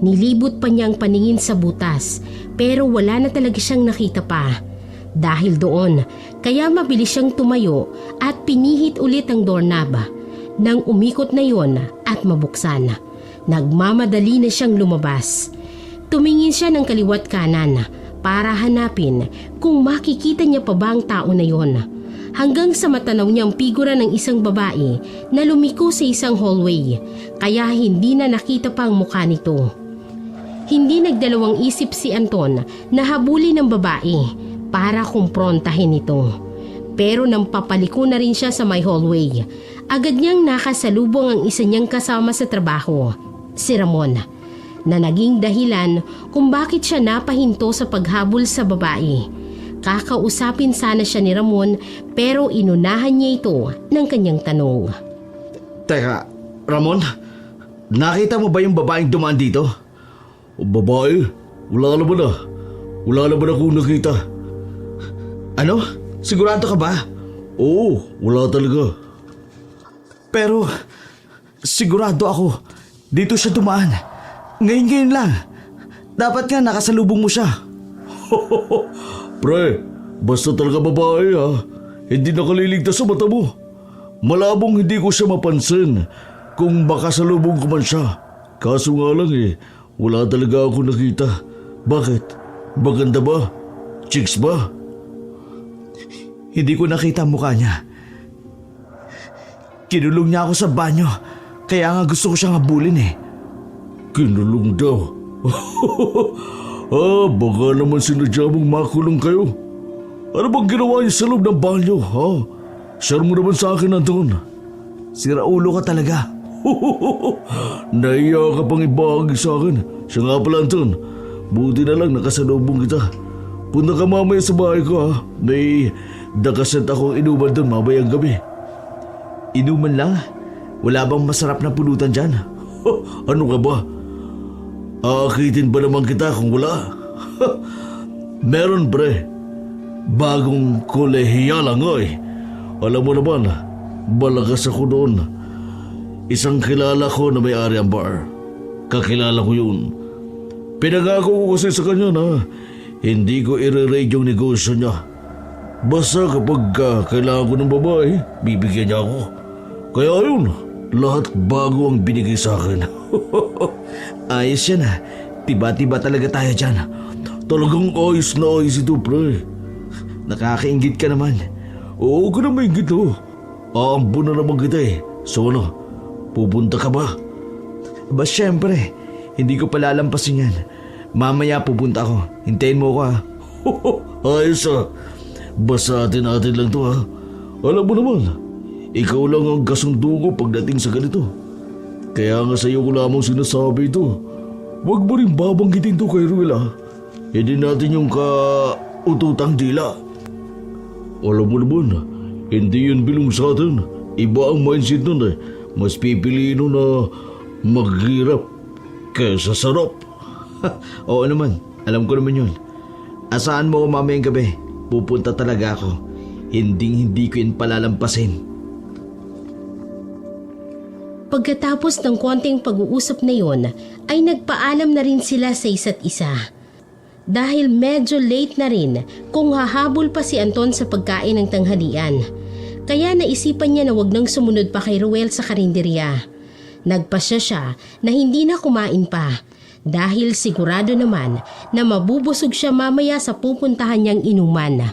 Nilibot pa niyang paningin sa butas pero wala na talaga siyang nakita pa. Dahil doon, kaya mabilis siyang tumayo at pinihit ulit ang doorknob. Nang umikot na yon at mabuksan, nagmamadali na siyang lumabas. Tumingin siya ng kaliwat kanan para hanapin kung makikita niya pa ba ang tao na yon. Hanggang sa matanaw niyang figura ng isang babae na lumiko sa isang hallway, kaya hindi na nakita pa ang mukha nito. Hindi nagdalawang isip si Anton na habulin ng babae para kumprontahin ito. Pero nang papaliko na rin siya sa may hallway, agad niyang nakasalubong ang isa niyang kasama sa trabaho, si Ramon, na naging dahilan kung bakit siya napahinto sa paghabol sa babae. Kakausapin sana siya ni Ramon pero inunahan niya ito ng kanyang tanong. Teka, Ramon, nakita mo ba yung babaeng dumaan dito? O babae? Wala naman na. Wala naman akong nakita. Ano? Sigurado ka ba? Oo, wala talaga. Pero, sigurado ako, dito siya dumaan. Ngayon lang. Dapat nga nakasalubong mo siya. Pre, basta talaga babae ha. Hindi nakaliligtas sa mata mo. Malabong hindi ko siya mapansin kung makasalubong ko man siya. Kaso nga lang wala talaga ako nakita. Bakit? Maganda ba? Chicks ba? Hindi ko nakita ang mukha niya. Kinulong niya ako sa banyo. Kaya nga gusto ko siyang habulin Kinulong daw? Baka naman sinadya mong makulong kayo. Ano bang ginawa niya sa loob ng banyo, ha? Share mo naman sa akin, Anton. Sira ulo ka talaga. Naiya ka pang ibahagi sa akin. Siya nga pala, Anton. Buti na lang nakasalubong kita. Punta ka mamaya sa bahay ko, ha? May dakaset akong inuman doon mamayang gabi. Inuman lang? Wala bang masarap na pulutan dyan? Ano ka ba? Aakitin ba naman kita kung wala? Meron, pre. Bagong kolehiyala nga Alam mo naman, malakas ako doon. Isang kilala ko na may-ari ang bar. Kakilala ko yun. Pinangako ko kasi sa kanya na hindi ko i-re-raid yung negosyo niya. Basta kapag kailangan ko ng babae, bibigyan niya ako. Kaya yun, lahat bago ang binigay sa akin. Ayos yan Tiba-tiba talaga tayo dyan. Talagang ayos na ayos ito, pre. Nakakaingit ka naman. Oo ka na maingit Aambo na naman kita So ano, pupunta ka ba? Ba syempre, hindi ko palalampasin yan. Mamaya pupunta ako. Hintayin mo ko Ayos Basta atin-atin lang to Alam mo naman, ikaw lang ang kasundo ko pagdating sa ganito. Kaya nga sa'yo ko lamang sinasabi ito. Huwag mo rin babanggitin to kay Ruel Hindi natin yung kaututang dila. Alam mo naman, hindi yun bilong sa atin. Iba ang mindset nun Mas pipiliin nun na maghirap kaysa sarap. Oo naman, alam ko naman yun. Asahan mo ko mamayang gabi. Pupunta talaga ako. Hindi ko yun palalampasin. Pagkatapos ng konting pag-uusap na yon, ay nagpaalam na rin sila sa isa't isa. Dahil medyo late na rin kung hahabol pa si Anton sa pagkain ng tanghalian. Kaya naisipan niya na wag nang sumunod pa kay Ruel sa karinderya. Nagpasya siya na hindi na kumain pa dahil sigurado naman na mabubusog siya mamaya sa pupuntahan niyang inuman.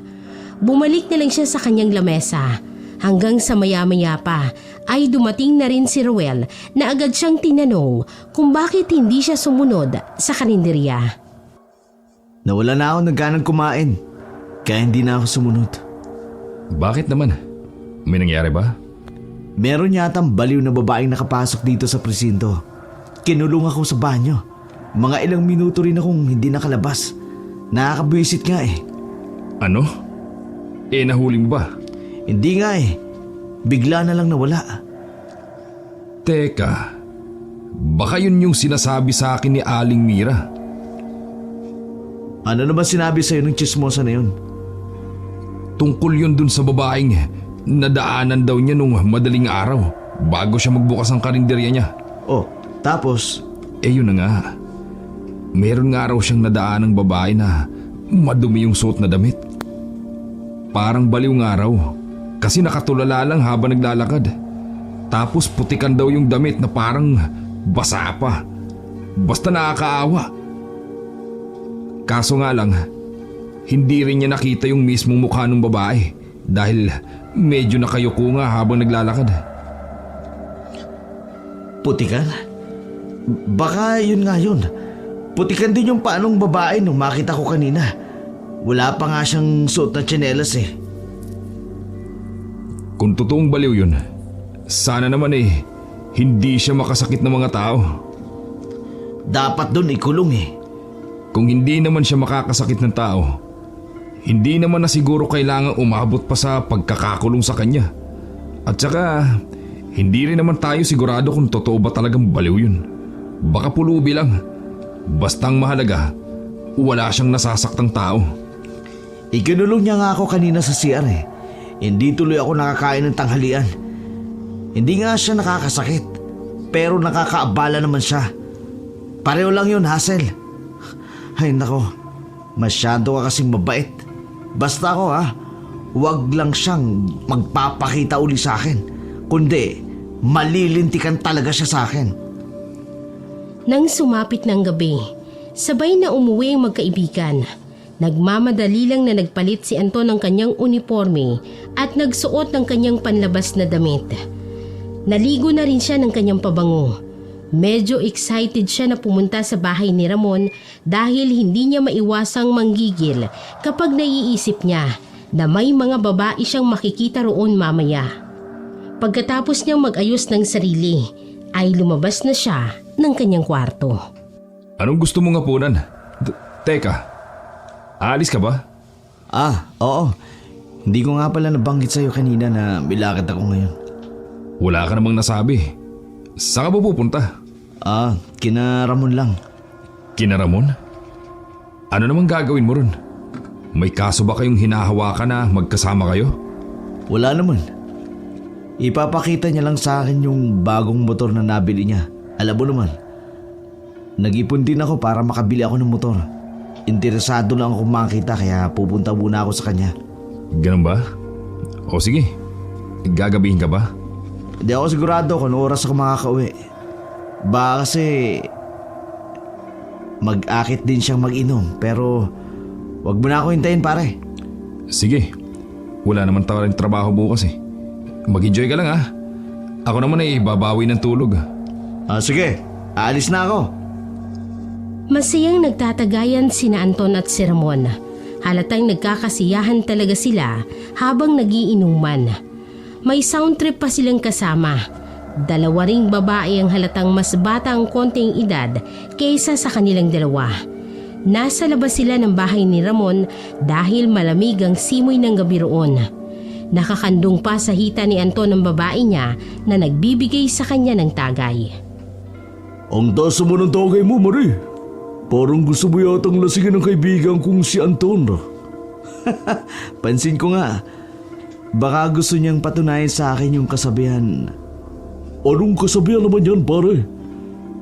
Bumalik na lang siya sa kanyang lamesa. Hanggang sa maya-maya pa ay dumating na rin si Ruel na agad siyang tinanong kung bakit hindi siya sumunod sa karinderya. Nawala na ako ng ganang kumain, kaya hindi na ako sumunod. Bakit naman? May nangyari ba? Meron yatang baliw na babaeng nakapasok dito sa presinto. Kinulong ako sa banyo. Mga ilang minuto rin akong hindi nakalabas. Nakakabwisit nga Ano? Nahuli mo ba? Hindi nga Bigla na lang nawala. Teka, baka yun yung sinasabi sa akin ni Aling Mira. Ano naman sinabi sa'yo ng chismosa na yun? Tungkol yun dun sa babaeng nadaanan daw niya nung madaling araw bago siya magbukas ang karinderya niya. Oh, tapos? Yun na nga. Meron nga raw siyang nadaan ng babae na madumi yung suot na damit. Parang baliw nga raw kasi nakatulala lang habang naglalakad. Tapos putikan daw yung damit na parang basa pa. Basta nakakaawa. Kaso nga lang, hindi rin niya nakita yung mismong mukha ng babae dahil medyo nakayuko nga habang naglalakad. Putikan? Baka yun nga yun. Putikan din yung paanong babae nung makita ko kanina. Wala pa nga siyang suot na tsinelas eh. Kung totoong baliw yun, sana naman hindi siya makasakit ng mga tao. Dapat dun ikulong eh. Kung hindi naman siya makakasakit ng tao, hindi naman na siguro kailangang umabot pa sa pagkakakulong sa kanya. At saka, hindi rin naman tayo sigurado kung totoo ba talagang baliw yun. Baka pulubi lang. Bastang mahalaga, wala siyang nasasaktang tao. Ikinulong niya nga ako kanina sa CR eh. Hindi tuloy ako nakakain ng tanghalian. Hindi nga siya nakakasakit, pero nakakaabala naman siya. Pareho lang yun, Hazel. Ay nako, masyado ka kasing mabait. Basta ako huwag lang siyang magpapakita uli sa akin. Kundi, malilintikan talaga siya sa akin. Nang sumapit ng gabi, sabay na umuwi ang magkaibigan. Nagmamadali lang na nagpalit si Anton ng kanyang uniforme at nagsuot ng kanyang panlabas na damit. Naligo na rin siya ng kanyang pabango. Medyo excited siya na pumunta sa bahay ni Ramon dahil hindi niya maiwasang manggigil kapag naiisip niya na may mga babae siyang makikita roon mamaya. Pagkatapos niyang mag-ayos ng sarili, ay lumabas na siya ng kanyang kwarto. Anong gusto mong hapunan? Teka, aalis ka ba? Oo. Hindi ko nga pala nabanggit sa'yo kanina na milakad ako ngayon. Wala ka namang nasabi. Saan ka ba pupunta? Kina Ramon lang. Kina Ramon? Ano namang gagawin mo ron? May kaso ba kayong hinahawakan na magkasama kayo? Wala naman. Ipapakita niya lang sa akin yung bagong motor na nabili niya. Alam mo naman, nag-ipon din ako para makabili ako ng motor. Interesado lang ako makita kaya pupunta muna ako sa kanya. Ganun ba? O sige, gagabihin ka ba? Hindi ako sigurado kung anong oras ako makakauwi. Baka kasi mag-akit din siyang mag-inom pero wag mo na ako hintayin pare. Sige, wala naman tayong trabaho bukas eh. Mag-enjoy ka lang Ako naman ay babawi ng tulog. Sige, aalis na ako. Masayang nagtatagayan sina Anton at si Ramon. Halatang nagkakasiyahan talaga sila habang nagiinuman. May sound trip pa silang kasama. Dalawa ring babae ang halatang mas bata ang konting edad kaysa sa kanilang dalawa. Nasa labas sila ng bahay ni Ramon dahil malamig ang simoy ng gabi roon. Nakakandong pa sa hita ni Anton ang babae niya na nagbibigay sa kanya ng tagay. Ang taas mo ng tagay mo, Marie. Parang gusto mo yatang lasingin ng kaibigan kong si Anton. Pansin ko nga. Baka gusto niyang patunayan sa akin yung kasabihan. Anong kasabihan naman yan, pare?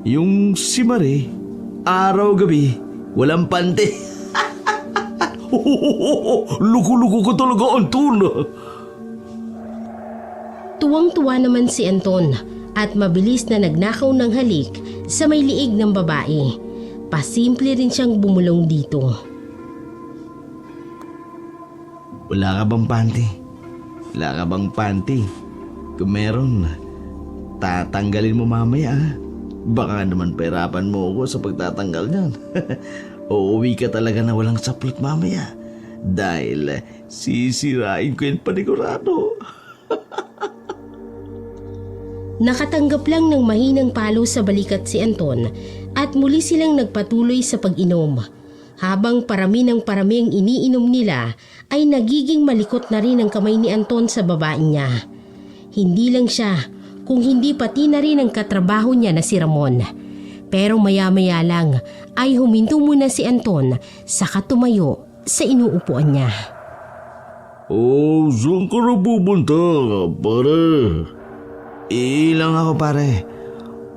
Yung si Marie, araw-gabi, walang pante. Luko-luko ka talaga, Anton. Tuwang-tuwa naman si Anton at mabilis na nagnakaw ng halik sa may liig ng babae. Pasimple rin siyang bumulong dito. Wala ka bang panty? Wala ka bang panty? Kung meron, tatanggalin mo mamaya. Baka naman pahirapan mo ako sa pagtatanggal niyan. Uuwi ka talaga na walang saplot mamaya. Dahil sisirain ko yung panigurado. Nakatanggap lang ng mahinang palo sa balikat si Anton at muli silang nagpatuloy sa pag-inom. Habang parami ng parami ang iniinom nila ay nagiging malikot na rin ang kamay ni Anton sa babae niya. Hindi lang siya, kung hindi pati na rin ang katrabaho niya na si Ramon. Pero maya-maya lang ay huminto muna si Anton saka tumayo sa inuupuan niya. Oh, saan ka na pupunta, pare? Ilang ako pare.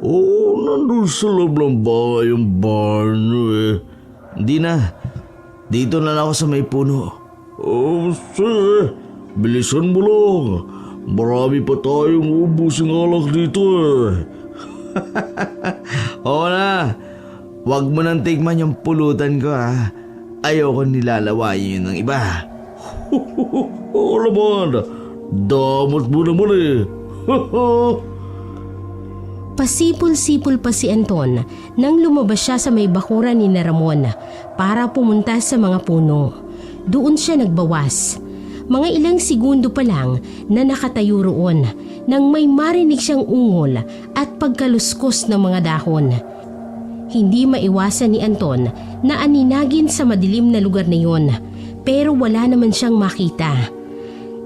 Oh, nandun sa loob ng bahay yung bar niyo eh. Hindi na. Dito na lang ako sa may puno. Oh, sige. Bilisan mo lang. Marami pa tayong ubusing alak dito eh. Oo na. Huwag mo nang tikman yung pulutan ko ha. Ayoko nilalawayin yun ng iba. Oo naman. Damot mo naman eh. Pasipol-sipol pa si Anton nang lumabas siya sa may bakuran ni Ramon para pumunta sa mga puno. Doon siya nagbawas. Mga ilang segundo pa lang na nakatayo roon nang may marinig siyang ungol at pagkaluskos ng mga dahon. Hindi maiwasan ni Anton na aninagin sa madilim na lugar na yon, pero wala naman siyang makita.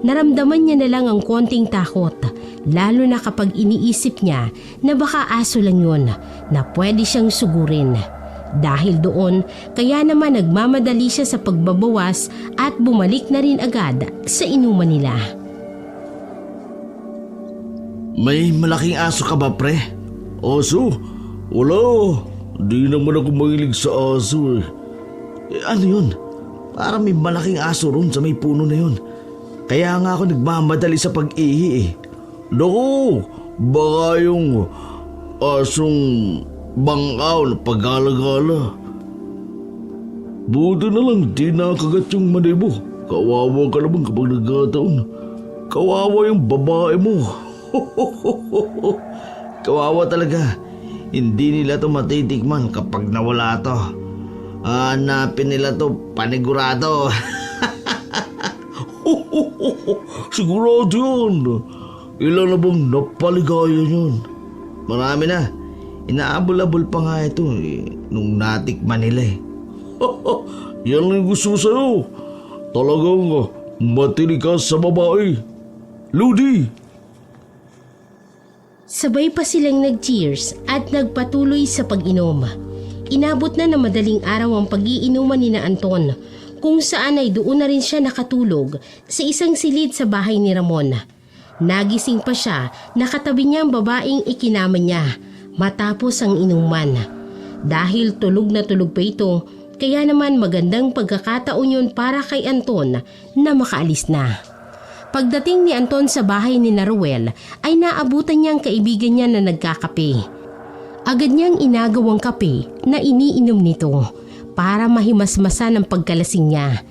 Naramdaman niya na lang ang konting takot, lalo na kapag iniisip niya na baka aso lang yun na pwede siyang sugurin. Dahil doon, kaya naman nagmamadali siya sa pagbabawas at bumalik na rin agad sa inuman nila. May malaking aso ka ba pre? Aso? Wala. Di naman ako mahilig sa aso eh. Ano yun? Parang may malaking aso ron sa may puno na yun. Kaya nga ako nagmamadali sa pag-ihi eh. Naku, baka yung asong bangaw na pagala-gala. Buti na lang di nakagat yung mani mo. Kawawa ka naman kapag nagkataon. Kawawa yung babae mo. Kawawa talaga. Hindi nila to matitikman kapag nawala to. Hanapin nila to panigurado. Sigurado yun. Ilan na bang napaligaya yun? Marami na. Inaabol-abol pa nga ito nung natikman nila eh. Yan ang gusto ko sa'yo. Talagang matinig ka sa babae. Ludi! Sabay pa silang nag-cheers at nagpatuloy sa pag-inom. Inabot na ng madaling araw ang pag-iinuman ni na Anton, kung saan ay doon na rin siya nakatulog sa isang silid sa bahay ni Ramon. Nagising pa siya na katabi niya ang babaeng ikinama niya matapos ang inuman. Dahil tulog na tulog pa ito, kaya naman magandang pagkakataon yun para kay Anton na makaalis na. Pagdating ni Anton sa bahay ni Ruel ay naabutan niya ang kaibigan niya na nagkakape. Agad niyang inagawang kape na iniinom nito para mahimasmasan ang pagkalasing niya.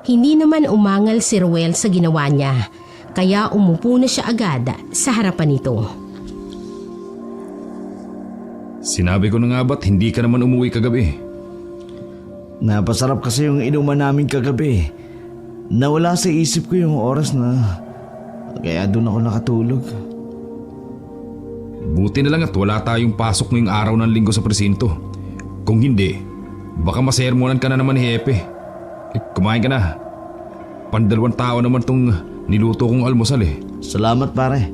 Hindi naman umangal si Ruel sa ginawa niya, kaya umupo na siya agad sa harapan nito. Sinabi ko na nga ba't hindi ka naman umuwi kagabi? Napasarap kasi yung inuman namin kagabi. Nawala sa isip ko yung oras na kaya doon ako nakatulog. Buti na lang at wala tayong pasok ngayong araw ng linggo sa presinto. Kung hindi, baka masermonan ka na naman ni Hepe. Kumain ka na. Pandalawang tao naman tong niluto kong almusal eh. Salamat pare.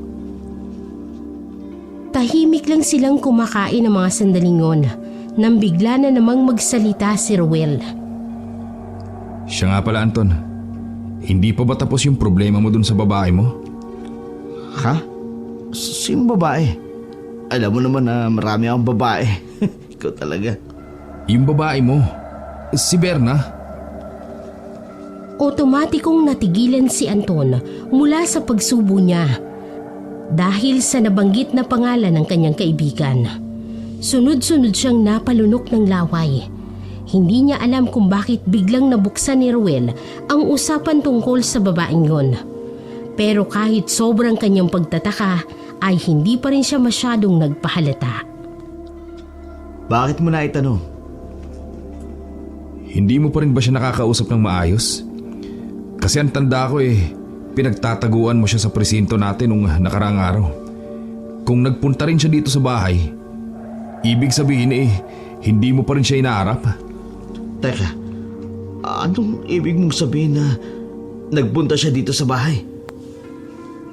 Tahimik lang silang kumakain ng mga sandaling yun nang bigla na namang magsalita si Ruel. Siya nga pala Anton, hindi pa ba tapos yung problema mo dun sa babae mo? Ha? Sino babae? Alam mo naman na marami akong babae. Ikaw talaga. Yung babae mo, si Berna. Otomatikong natigilan si Anton mula sa pagsubo niya dahil sa nabanggit na pangalan ng kanyang kaibigan. Sunod-sunod siyang napalunok ng laway. Hindi niya alam kung bakit biglang nabuksan ni Ruel ang usapan tungkol sa babaeng yon. Pero kahit sobrang kanyang pagtataka ay hindi pa rin siya masyadong nagpahalata. Bakit mo na itanong? Hindi mo pa rin ba siya nakakausap ng maayos? Kasi ang tanda ko pinagtataguan mo siya sa presinto natin nung nakaraang araw. Kung nagpunta rin siya dito sa bahay, ibig sabihin hindi mo pa rin siya inaarap. Teka, anong ibig mong sabihin na nagpunta siya dito sa bahay?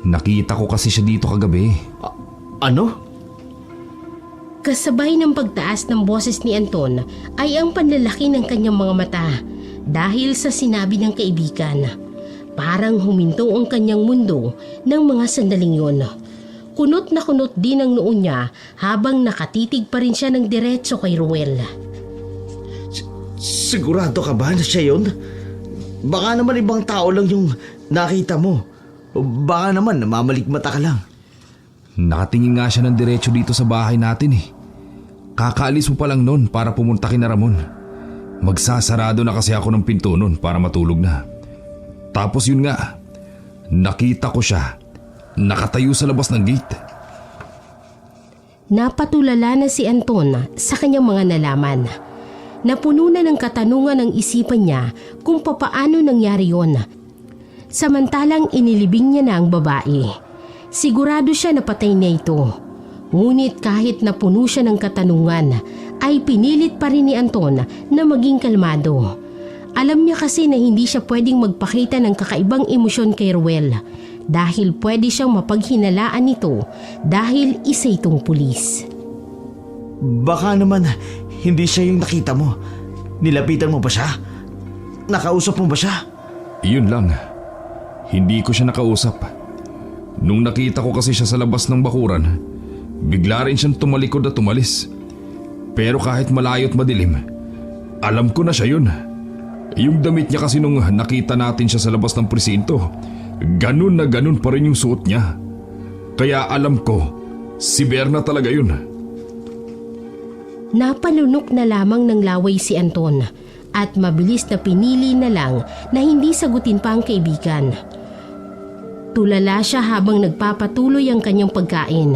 Nakita ko kasi siya dito kagabi. Ano? Kasabay ng pagtaas ng boses ni Anton ay ang panlalaki ng kanyang mga mata dahil sa sinabi ng kaibigan. Parang huminto ang kanyang mundo ng mga sandaling yon. Kunot na kunot din ang noo niya habang nakatitig pa rin siya ng diretso kay Ruel. Sigurado ka ba na siya yun? Baka naman ibang tao lang yung nakita mo. O baka naman namamalikmata ka lang. Nakatingin nga siya ng diretso dito sa bahay natin eh. Kakaalis mo pa lang nun para pumunta kina Ramon. Magsasarado na kasi ako ng pinto nun para matulog na. Tapos yun nga, nakita ko siya, nakatayo sa labas ng gate. Napatulala na si Anton sa kanyang mga nalaman. Napuno na ng katanungan ang isipan niya kung papaano nangyari yon. Samantalang inilibing niya na ang babae. Sigurado siya na patay na ito. Ngunit kahit napuno siya ng katanungan, ay pinilit pa rin ni Anton na maging kalmado. Alam niya kasi na hindi siya pwedeng magpakita ng kakaibang emosyon kay Ruel dahil pwede siyang mapaghinalaan nito dahil isa itong pulis. Baka naman hindi siya yung nakita mo. Nilapitan mo ba siya? Nakausap mo ba siya? Yun lang, hindi ko siya nakausap. Nung nakita ko kasi siya sa labas ng bakuran, bigla rin siyang tumalikod at tumalis. Pero kahit malayo't madilim, alam ko na siya yun. Yung damit niya kasi nung nakita natin siya sa labas ng presinto, ganun na ganun pa rin yung suot niya. Kaya alam ko, si Berna talaga yun. Napalunok na lamang ng laway si Anton at mabilis na pinili na lang na hindi sagutin pa ang kaibigan. Tulala siya habang nagpapatuloy ang kanyang pagkain.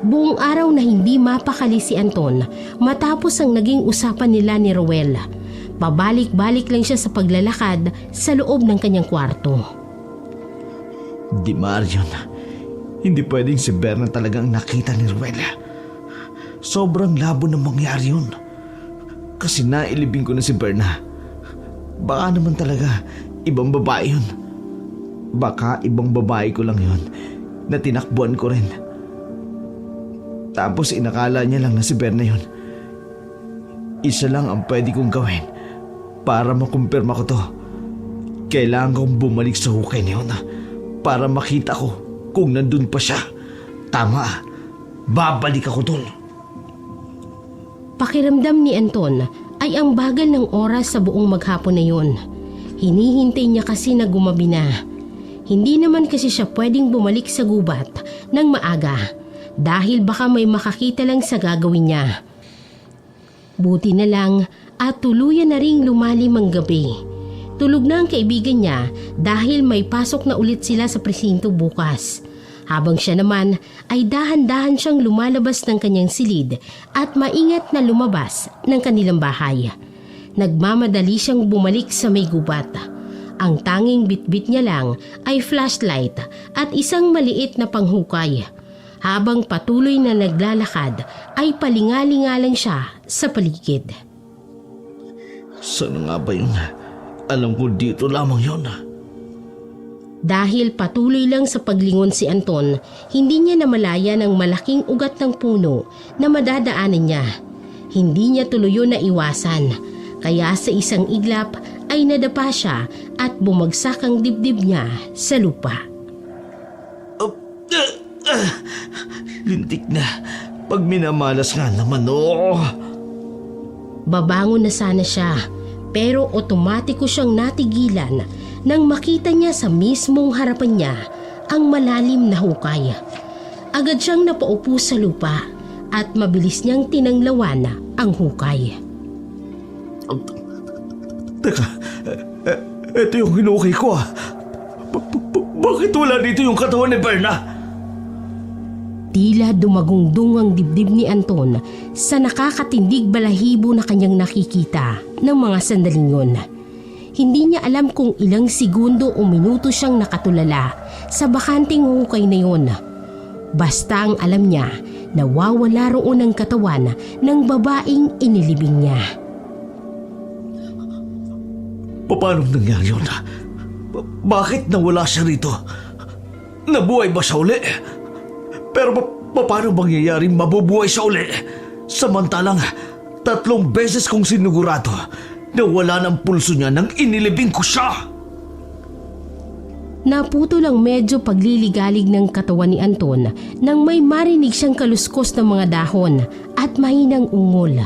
Buong araw na hindi mapakali si Anton matapos ang naging usapan nila ni Ruel. Pabalik-balik lang siya sa paglalakad sa loob ng kanyang kwarto. Di Marion, hindi pwedeng si Berna talagang nakita ni Ruel. Sobrang labo na mangyari yun. Kasi nailibing ko na si Berna. Baka naman talaga ibang babae yun. Baka ibang babae ko lang yun na tinakbuhan ko rin. Tapos inakala niya lang na si Berna yun. Isa lang ang pwede kong gawin para makumpirma ko to. Kailangan kong bumalik sa hukay niyon para makita ko kung nandun pa siya. Tama, babalik ako dun. Pakiramdam ni Anton ay ang bagal ng oras sa buong maghapon na yun. Hinihintay niya kasi na gumabi na. Hindi naman kasi siya pwedeng bumalik sa gubat ng maaga dahil baka may makakita lang sa gagawin niya. Buti na lang at tuluyan na ring lumalim ang gabi. Tulog na ang kaibigan niya dahil may pasok na ulit sila sa presinto bukas. Habang siya naman ay dahan-dahan siyang lumalabas ng kanyang silid at maingat na lumabas ng kanilang bahay. Nagmamadali siyang bumalik sa may gubat. Ang tanging bitbit niya lang ay flashlight at isang maliit na panghukay. Habang patuloy na naglalakad ay palingalingalang siya sa paligid. Saan nga ba yun? Alam ko dito lamang yun. Dahil patuloy lang sa paglingon si Anton, hindi niya namalaya ng malaking ugat ng puno na madadaanan niya. Hindi niya tuluyon na iwasan, kaya sa isang iglap ay nadapa siya at bumagsak ang dibdib niya sa lupa. Lintik na. Pag minamalas nga naman, oh. Babangon na sana siya, pero otomatiko siyang natigilan nang makita niya sa mismong harapan niya ang malalim na hukay. Agad siyang napaupo sa lupa at mabilis niyang tinanglawan ang hukay. Teka, ito yung hinukay ko ah. Bakit wala dito yung katawan ni Berna? Tila dumagungdong ang dibdib ni Anton sa nakakatindig balahibo na kanyang nakikita ng mga sandaling yun. Hindi niya alam kung ilang segundo o minuto siyang nakatulala sa bakanting hukay na yun. Basta ang alam niya, nawawala roon ang katawan ng babaeng inilibing niya. Paano nangyari yun? Bakit nawala siya rito? Nabuhay ba siya uli? Pero paano mangyayari mabubuhay siya uli? Samantalang 3 beses kong sinigurado na wala ng pulso niya nang inilibing ko siya. Naputol ang medyo pagliligalig ng katawan ni Anton nang may marinig siyang kaluskos ng mga dahon at mahinang ungol.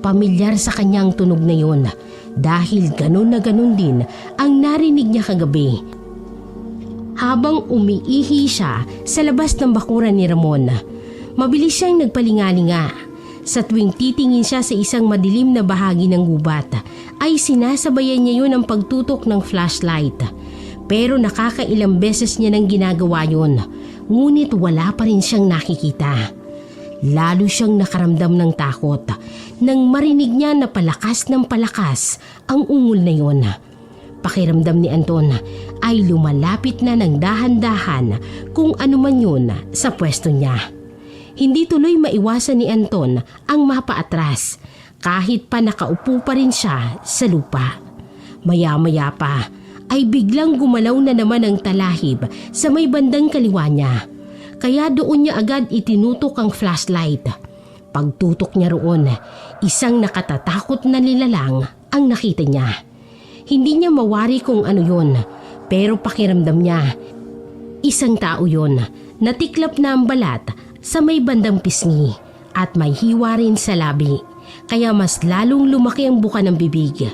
Pamilyar sa kanyang tunog na yon dahil ganun na ganun din ang narinig niya kagabi. Habang umiihi siya sa labas ng bakuran ni Ramon, mabilis siyang nagpalingalinga. Sa tuwing titingin siya sa isang madilim na bahagi ng gubat, ay sinasabayan niya yun ang pagtutok ng flashlight. Pero nakakailang beses niya nang ginagawa yun, ngunit wala pa rin siyang nakikita. Lalo siyang nakaramdam ng takot nang marinig niya na palakas ng palakas ang ungol na yun. Pakiramdam ni Anton ay lumalapit na ng dahan-dahan kung ano man yun sa pwesto niya. Hindi tuloy maiwasan ni Anton ang mapaatras kahit pa nakaupo pa rin siya sa lupa. Maya-maya pa ay biglang gumalaw na naman ang talahib sa may bandang kaliwa niya. Kaya doon niya agad itinutok ang flashlight. Pagtutok niya roon, isang nakatatakot na nilalang ang nakita niya. Hindi niya mawari kung ano yun, pero pakiramdam niya, isang tao yun. Natiklap na ang balat sa may bandang pisngi at may hiwa rin sa labi. Kaya mas lalong lumaki ang buka ng bibig.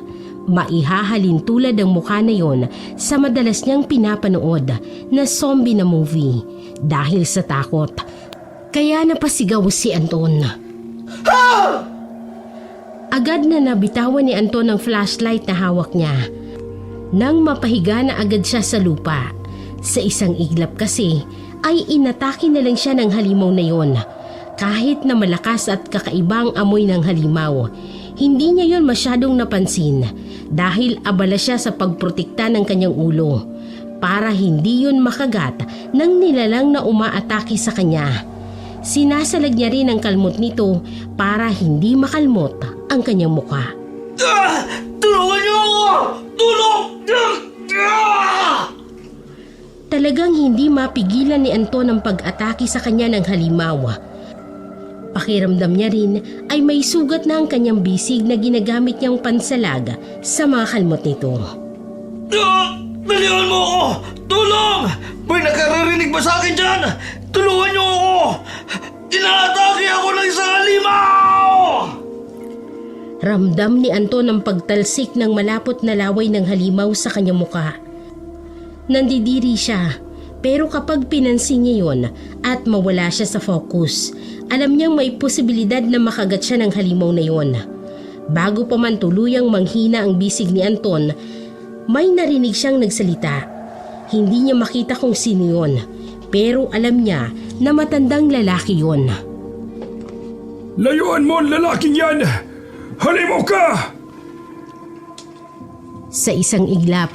Maihahalin tulad ang mukha na yon sa madalas niyang pinapanood na zombie na movie dahil sa takot. Kaya napasigaw si Anton. Agad na nabitawan ni Anton ang flashlight na hawak niya. Nang mapahiga na agad siya sa lupa. Sa isang iglap kasi ay inatake na lang siya ng halimaw na yon. Kahit na malakas at kakaibang amoy ng halimaw, hindi niya yon masyadong napansin dahil abala siya sa pagprotekta ng kanyang ulo para hindi yon makagat ng nilalang na umaatake sa kanya. Sinasalag niya rin ang kalmot nito para hindi makalmot ang kanyang mukha. Tulungan niyo ako! Tulong! Talagang hindi mapigilan ni Anton ang pag-atake sa kanya ng halimaw. Pakiramdam niya rin ay may sugat na ang kanyang bisig na ginagamit niyang pansalag sa mga kalmot nito. Dalihan mo ako! Tulong! May nakaririnig ba sa akin dyan? Tulungan niyo ako! Inaatake ako ng isang halimaw! Ramdam ni Anton ang pagtalsik ng malapot na laway ng halimaw sa kanyang muka. Nandidiri siya, pero kapag pinansin niya yon at mawala siya sa focus, alam niyang may posibilidad na makagat siya ng halimaw na yon. Bago pa man tuluyang manghina ang bisig ni Anton, may narinig siyang nagsalita. Hindi niya makita kung sino yon, pero alam niya na matandang lalaki yon. Layuan mo ang lalaking yan! Halimaw ka! Sa isang iglap,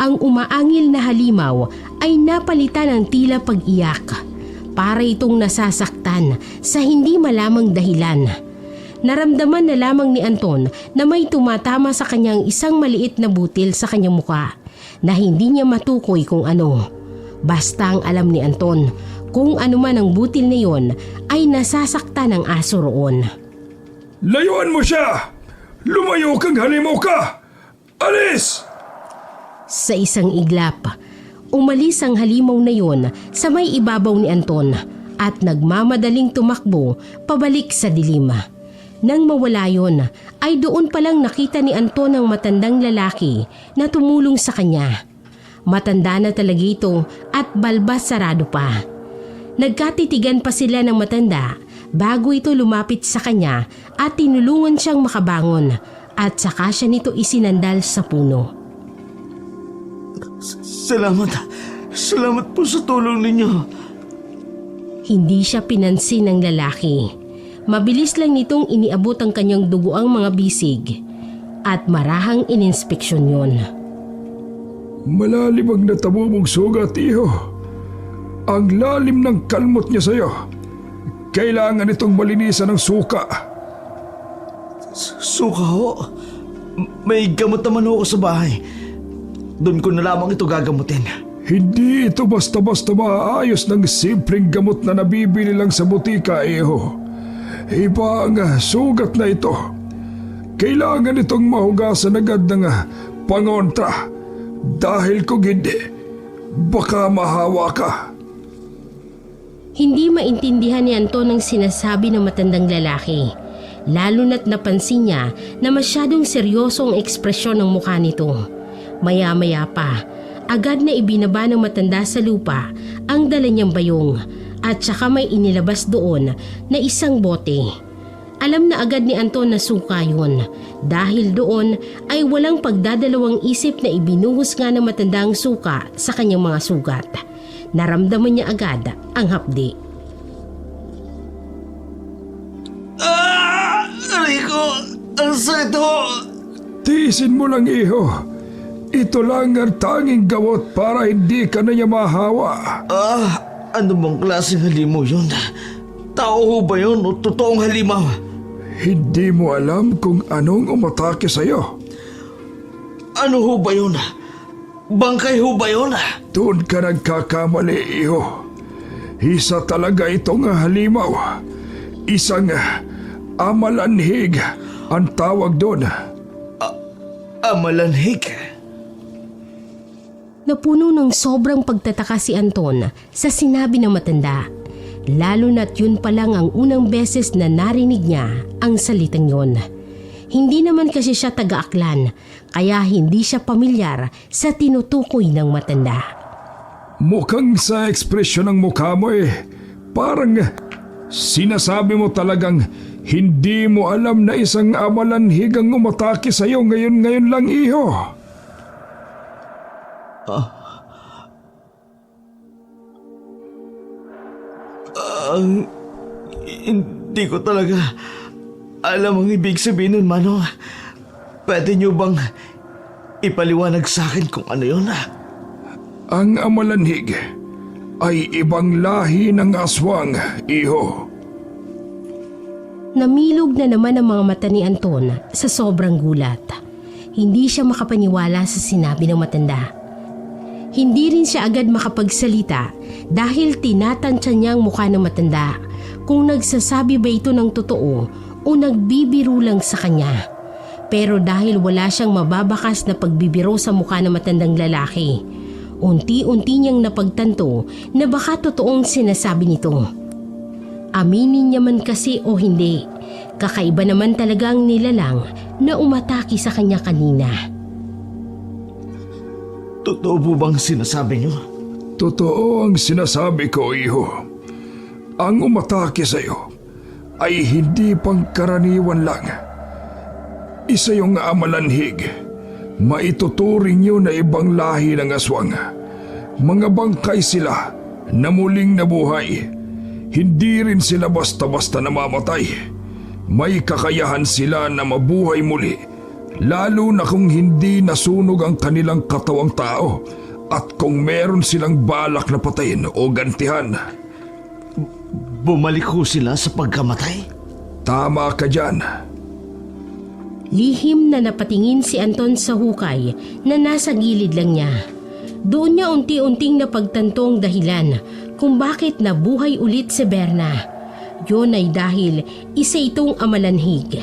ang umaangil na halimaw ay napalitan ng tila pag-iyak. Para itong nasasaktan sa hindi malamang dahilan. Naramdaman na lamang ni Anton na may tumatama sa kanyang isang maliit na butil sa kanyang muka na hindi niya matukoy kung ano. Basta ang alam ni Anton, kung ano man ang butil na yon ay nasasaktan ng aso roon. Layuan mo siya! Lumayo kang halimaw ka! Alis! Sa isang iglap, umalis ang halimaw na yon sa may ibabaw ni Anton at nagmamadaling tumakbo pabalik sa dilim. Nang mawala yon, ay doon palang nakita ni Anton ang matandang lalaki na tumulong sa kanya. Matanda na talaga ito at balbas sarado pa. Nagkatitigan pa sila ng matanda bago ito lumapit sa kanya at tinulungan siyang makabangon at saka siya nito isinandal sa puno. Salamat po sa tulong ninyo. Hindi siya pinansin ng lalaki. Mabilis lang nitong iniabot ang kanyang duguang mga bisig at marahang ininspeksyon yon. Malalim ang natamo mong sugat, iho. Ang lalim ng kalmot niya sa'yo. Kailangan itong malinisan ng suka. Suka ho? May gamot naman ako sa bahay. Doon ko na lamang ito gagamutin. Hindi ito basta-basta maayos ng simpleng gamot na nabibili lang sa butika, iho. Iba ang sugat na ito. Kailangan itong mahugasan agad ng pangontra. Dahil kung hindi, Baka mahawa ka. Hindi maintindihan ni Anton ang sinasabi ng matandang lalaki. Lalo na't napansin niya na masyadong seryoso ang ekspresyon ng mukha nito. Maya-maya pa, agad na ibinaba ng matanda sa lupa ang dala niyang bayong at saka may inilabas doon na isang bote. Alam na agad ni Anton na suka yun. Dahil doon ay walang pagdadalawang isip na ibinuhos nga ng matanda ang suka sa kanyang mga sugat. Naramdaman niya agad ang hapdi. Aray ko! Ang sakit ho! Tiisin mo lang, iho. Ito lang ang tanging gamot para hindi ka na niya mahawa. Ano bang klaseng halimaw yun? Tao ho ba yun o totoong halimaw? Hindi mo alam kung anong umatake sa'yo. Ano ho ba yun? Bangkay ho ba yun? Doon ka nagkakamali, iho. Isa talaga itong halimaw. Isang amalanhig ang tawag doon. Amalanhig? Napuno ng sobrang pagtataka si Anton sa sinabi ng matanda. Lalo na't yun pa lang ang unang beses na narinig niya ang salitang yun. Hindi naman kasi siya taga-Aklan, kaya hindi siya pamilyar sa tinutukoy ng matanda. Mukhang sa ekspresyon ng mukha mo parang sinasabi mo talagang hindi mo alam na isang amalanhig ang umatake sa'yo ngayon lang, iho. Hindi ko talaga alam ang ibig sabihin nun, Manong. Pwede niyo bang ipaliwanag sa akin kung ano yun? Ang amalanhig ay ibang lahi ng aswang, iho. Namilog na naman ang mga mata ni Anton sa sobrang gulat. Hindi siya makapaniwala sa sinabi ng matanda. Hindi rin siya agad makapagsalita dahil tinatansya niya ang mukha ng matanda kung nagsasabi ba ito ng totoo o nagbibiro lang sa kanya. Pero dahil wala siyang mababakas na pagbibiro sa mukha ng matandang lalaki, unti-unti niyang napagtanto na baka totoong sinasabi nito. Aminin niya man kasi o hindi, kakaiba naman talaga ang nilalang na umatake sa kanya kanina. Totoo po bang sinasabi niyo? Totoo ang sinasabi ko, iho. Ang umatake sa'yo ay hindi pangkaraniwan lang. Isa yung amalanhig. Maituturing nyo na ibang lahi ng aswang. Mga bangkay sila na muling nabuhay. Hindi rin sila basta-basta namamatay. May kakayahan sila na mabuhay muli, lalo na kung hindi nasunog ang kanilang katawang tao at kung meron silang balak na patayin o gantihan. Bumalik ho sila sa pagkamatay? Tama ka dyan. Lihim na napatingin si Anton sa hukay na nasa gilid lang niya. Doon niya unti-unting napagtanto ang dahilan kung bakit nabuhay ulit si Berna. Yun ay dahil isa itong amalanhig.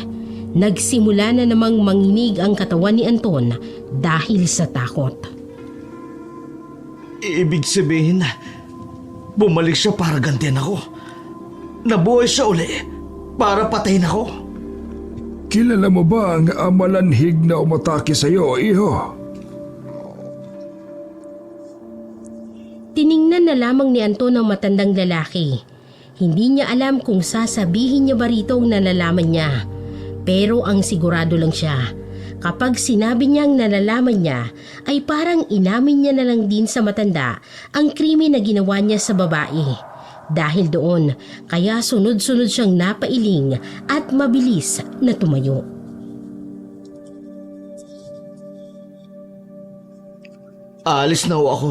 Nagsimula na namang manginig ang katawan ni Anton dahil sa takot. Ibig sabihin, bumalik siya para gantihan ako. Nabuhay siya uli para patayin ako. Kilala mo ba ang amalanhig na umatake sa'yo, iho? Tiningnan na lamang ni Anton ang matandang lalaki. Hindi niya alam kung sasabihin niya ba rito ang nalalaman niya. Pero ang sigurado lang siya, kapag sinabi niyang nalalaman niya, ay parang inamin niya na lang din sa matanda ang krimen na ginawa niya sa babae. Dahil doon, kaya sunod-sunod siyang napailing at mabilis na tumayo. Aalis na ho ako.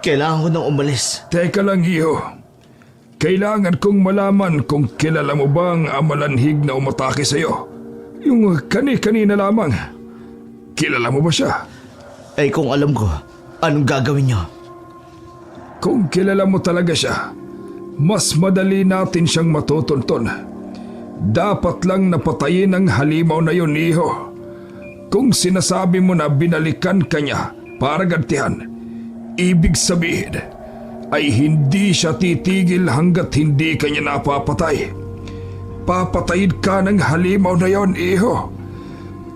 Kailangan ko nang umalis. Teka lang, iho. Kailangan kong malaman kung kilala mo ba ang amalanhig na umatake sa'yo. Yung kani-kanina lamang. Kilala mo ba siya? Eh kung alam ko, anong gagawin niyo? Kung kilala mo talaga siya, mas madali natin siyang matutunton. Dapat lang napatayin ang halimaw na yun, iho. Kung sinasabi mo na binalikan ka niya para gantihan, ibig sabihin ay hindi siya titigil hanggat hindi kanya napapatay. Papatayin ka ng halimaw na yon, iho.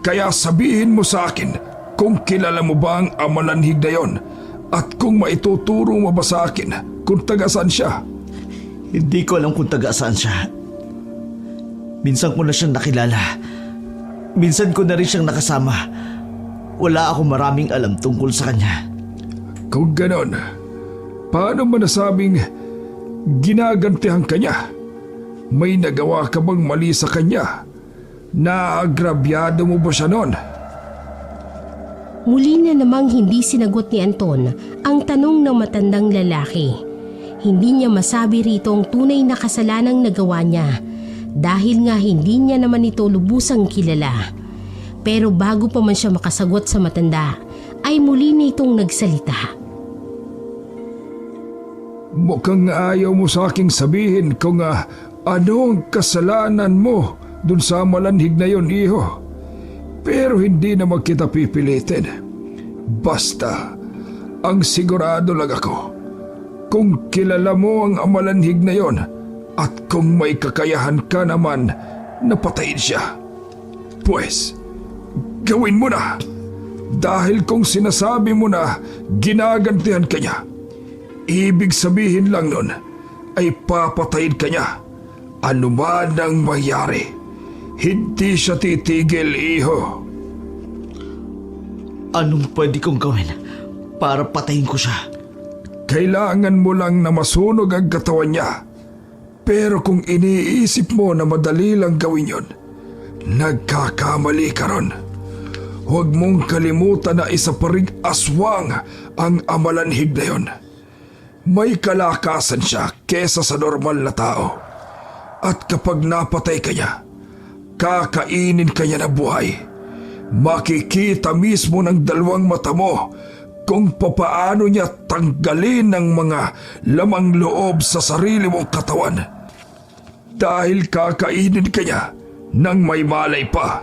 Kaya sabihin mo sa akin kung kilala mo ba ang amalanhig na yon at kung maituturo mo ba sa akin kung taga-saan siya. Hindi ko alam kung taga-saan siya. Minsan ko na siyang nakilala. Minsan ko na rin siyang nakasama. Wala akong maraming alam tungkol sa kanya. Kung ganon, paano mo nasabing ginagantihan ka niya? May nagawa ka bang mali sa kanya? Naagrabyado mo ba siya noon? Muli na namang hindi sinagot ni Anton ang tanong ng matandang lalaki. Hindi niya masabi rito ang tunay na kasalanang nagawa niya dahil nga hindi niya naman ito lubusang kilala. Pero bago pa man siya makasagot sa matanda, ay muli na itong nagsalita. Mukhang ayaw mo sa aking sabihin kung ano ang kasalanan mo dun sa malanhig na yon, iho. Pero hindi naman kita pipilitin. Basta, ang sigurado lang ako, kung kilala mo ang amalanhig na yon at kung may kakayahan ka naman na patayin siya, pues, gawin mo na. Dahil kung sinasabi mo na ginagantihan ka niya, ibig sabihin lang nun ay papatayin ka niya. Ano man ang mangyari, hindi siya titigil, iho. Anong pwede kong gawin para patayin ko siya? Kailangan mo lang na masunog ang katawan niya. Pero kung iniisip mo na madali lang gawin yon, nagkakamali ka ron. Huwag mong kalimutan na isa pa ring aswang ang amalanhig na yon. May kalakasan siya kesa sa normal na tao. At kapag napatay ka niya, kakainin ka niya na buhay. Makikita mismo ng dalawang mata mo kung papaano niya tanggalin ng mga lamang loob sa sarili mong katawan. Dahil kakainin ka niya nang may malay pa.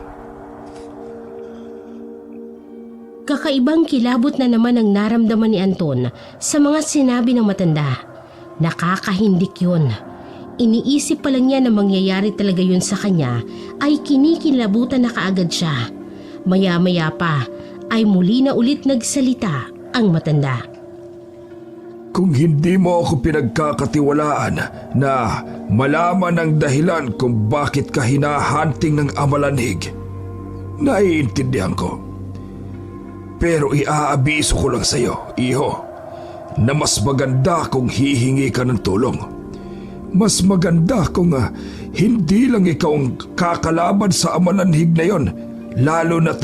Kakaibang kilabot na naman ang naramdaman ni Anton sa mga sinabi ng matanda. Nakakahindik yun. Iniisip pa lang niya na mangyayari talaga yun sa kanya ay kinikilabutan na kaagad siya. Maya-maya pa ay muli na ulit nagsalita ang matanda. Kung hindi mo ako pinagkakatiwalaan na malaman ang dahilan kung bakit ka hinahunting ng amalanhig, naiintindihan ko. Pero iaabiso ko lang sa iyo, iho, na mas maganda kung hihingi ka ng tulong. Mas maganda kung hindi lang ikaw ang kakalaban sa amalanhig na yon, lalo na't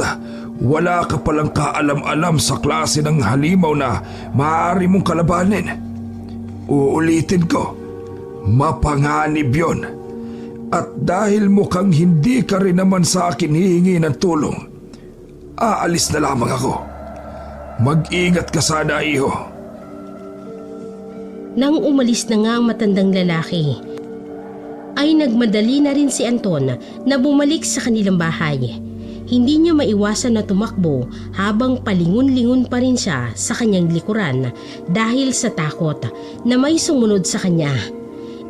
wala ka palang kaalam-alam sa klase ng halimaw na maaari mong kalabanin. Uulitin ko, mapanganib yon. At dahil mukhang hindi ka rin naman sa akin hihingi ng tulong, aalis na lamang ako. Mag-ingat ka sana, iho. Nang umalis na nga ang matandang lalaki, ay nagmadali na rin si Anton na bumalik sa kanilang bahay. Hindi niya maiwasan na tumakbo habang palingon-lingon pa rin siya sa kanyang likuran dahil sa takot na may sumunod sa kanya.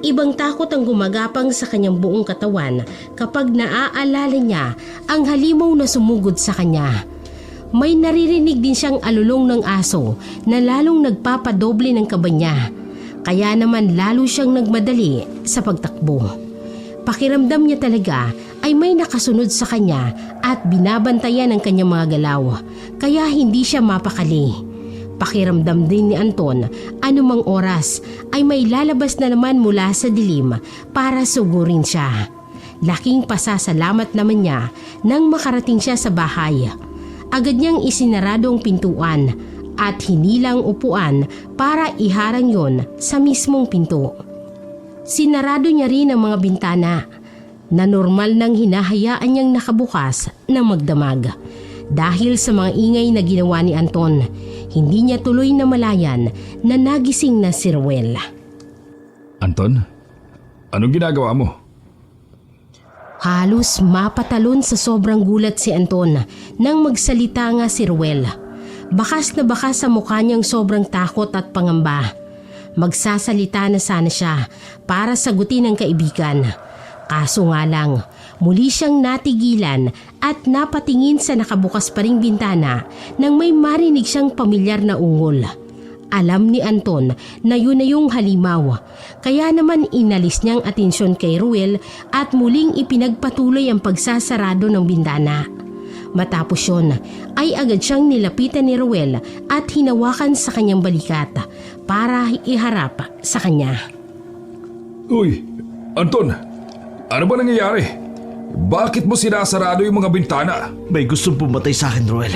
Ibang takot ang gumagapang sa kanyang buong katawan kapag naaalala niya ang halimaw na sumugod sa kanya. May naririnig din siyang alulong ng aso na lalong nagpapadoble ng kaba niya. Kaya naman lalo siyang nagmadali sa pagtakbo. Pakiramdam niya talaga ay may nakasunod sa kanya at binabantayan ang kanyang mga galaw. Kaya hindi siya mapakali. Pakiramdam din ni Anton anumang oras ay may lalabas na naman mula sa dilim para sugurin siya. Laking pasasalamat naman niya nang makarating siya sa bahay. Agad niyang isinarado ang pintuan at hinilang upuan para iharang yon sa mismong pinto. Sinarado niya rin ang mga bintana na normal nang hinahayaan niyang nakabukas na magdamag. Dahil sa mga ingay na ginawa ni Anton, hindi niya tuloy na malayan na nagising na si Ruel. Anton, anong ginagawa mo? Halos mapatalon sa sobrang gulat si Anton nang magsalita nga si Ruel. Bakas na bakas sa mukha niyang sobrang takot at pangamba. Magsasalita na sana siya para sagutin ang kaibigan. Kaso nga lang, muli siyang natigilan at napatingin sa nakabukas pa ring bintana nang may marinig siyang pamilyar na ungol. Alam ni Anton na yun na yung halimaw, kaya naman inalis niyang atensyon kay Ruel at muling ipinagpatuloy ang pagsasarado ng bintana. Matapos yun, ay agad siyang nilapitan ni Ruel at hinawakan sa kanyang balikat para iharap sa kanya. Uy, Anton, ano ba nangyayari? Bakit mo sinasarado yung mga bintana? May gustong pumatay sa akin, Ruel.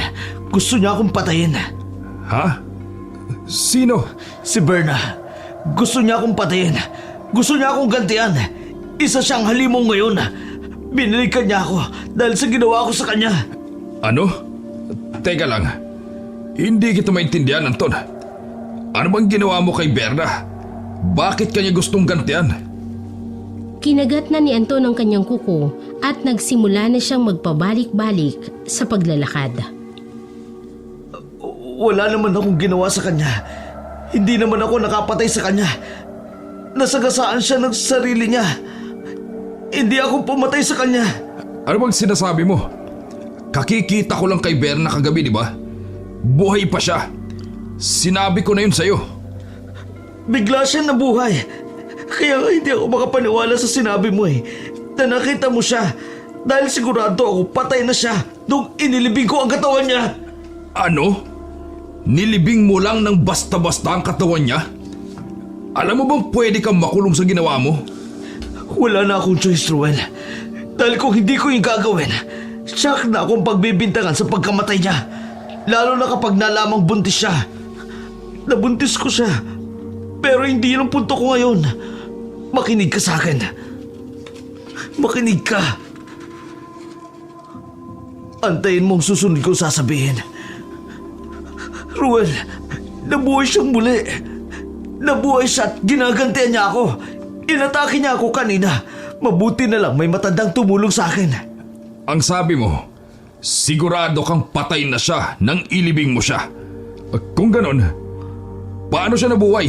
Gusto niya akong patayin. Ha? Sino? Si Berna. Gusto niya akong patayin. Gusto niya akong gantian. Isa siyang halimaw ngayon. Binalikan niya ako dahil sa ginawa ko sa kanya. Ano? Teka lang. Hindi kita maintindihan, Anton. Ano bang ginawa mo kay Berna? Bakit kanya gustong gantian? Kinagat na ni Anton ang kanyang kuko at nagsimula na siyang magpabalik-balik sa paglalakad. Wala naman akong ginawa sa kanya. Hindi naman ako nakapatay sa kanya. Nasagasaan siya ng sarili niya. Hindi ako pumatay sa kanya. Ano bang sinasabi mo? Kakikita ko lang kay Berna kagabi, di ba? Buhay pa siya. Sinabi ko na yun sa'yo. Bigla siyang nabuhay. Kaya nga hindi ako makapaniwala sa sinabi mo eh. Na nakita mo siya. Dahil sigurado ako patay na siya nung inilibing ko ang katawan niya. Ano? Nilibing mo lang ng basta-basta ang katawan niya? Alam mo bang pwede kang makulong sa ginawa mo? Wala na akong choice, Ruel. Dahil kung hindi ko yung gagawin, siyak na akong pagbibintangan sa pagkamatay niya. Lalo na kapag nalamang buntis siya. Nabuntis ko siya. Pero hindi yun ang punto ko ngayon. Makinig ka sa akin. Makinig ka. Antayin mong susunod ko sasabihin. Ruel, nabuhay siyang muli. Nabuhay siya at ginagantian niya ako. Inatake niya ako kanina. Mabuti na lang may matandang tumulong sa akin. Ang sabi mo, sigurado kang patay na siya nang ilibing mo siya. Kung ganon, paano siya nabuhay?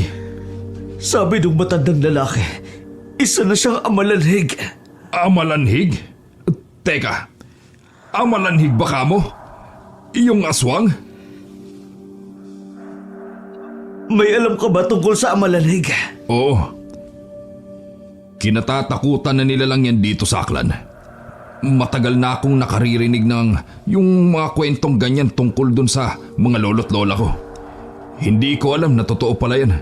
Sabi ng matandang lalaki, isa na siyang amalanhig. Amalanhig? Teka, amalanhig ba ka mo? Iyong aswang? May alam ka ba tungkol sa amalanhig? Oo. Kinatatakutan na nila lang yan dito sa Aklan. Matagal na akong nakaririnig ng yung mga kwentong ganyan tungkol dun sa mga lolo't lola ko. Hindi ko alam na totoo pala yan.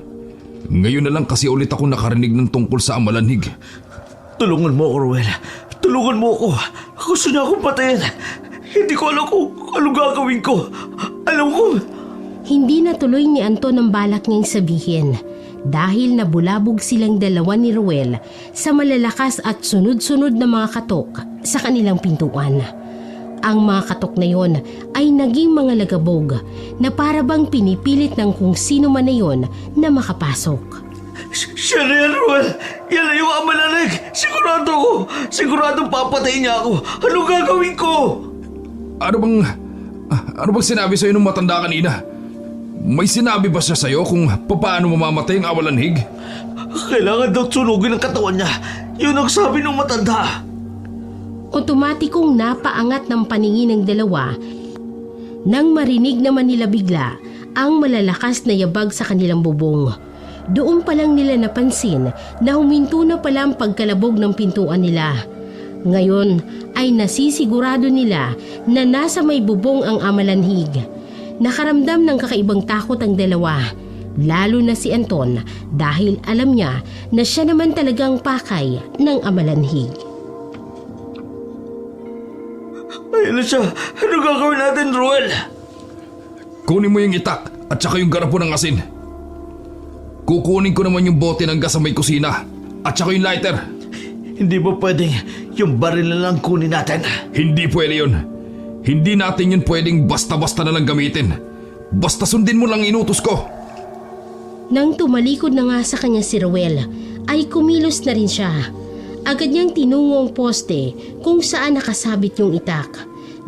Ngayon na lang kasi ulit ako nakarinig ng tungkol sa amalanhig. Tulungan mo ako, Ruel. Tulungan mo ako. Gusto niya akong patayin. Hindi ko alam kung anong gagawin ko. Alam ko. Hindi natuloy ni Anton ang balak niyang sabihin dahil nabulabog silang dalawa ni Ruel sa malalakas at sunod-sunod na mga katok sa kanilang pintuan. Ang mga katok na yon ay naging mga lagabog na parabang pinipilit ng kung sino man na yon na makapasok. Siya na yan, Ruel. Yan na yung amalanhig. Sigurado ko. Siguradong papatayin niya ako. Anong gagawin ko? Ano bang sinabi sa'yo nung matanda kanina? May sinabi ba siya sa'yo kung paano mamamatay ang amalanhig? Kailangan daw sunugin ang katawan niya. Yun ang sabi ng matanda. Otomatikong napaangat ng paningin ng dalawa nang marinig naman nila bigla ang malalakas na yabag sa kanilang bubong. Doon pa lang nila napansin na huminto na pala ang pagkalabog ng pintuan nila. Ngayon ay nasisigurado nila na nasa may bubong ang amalanhig. Nakaramdam ng kakaibang takot ang dalawa, lalo na si Anton dahil alam niya na siya naman talagang pakay ng amalanhig. Ayun na siya. Ano gagawin natin, Ruel? Kunin mo yung itak at saka yung garapon ng asin. Kukunin ko naman yung bote ng gas sa may kusina at saka yung lighter. Hindi ba pwedeng yung baril na lang kunin natin? Hindi pwede yun. Hindi natin yun pwedeng basta-basta na lang gamitin. Basta sundin mo lang inutos ko. Nang tumalikod na nga sa kanya si Ruel, ay kumilos na rin siya. Agad niyang tinungo ang poste kung saan nakasabit yung itak.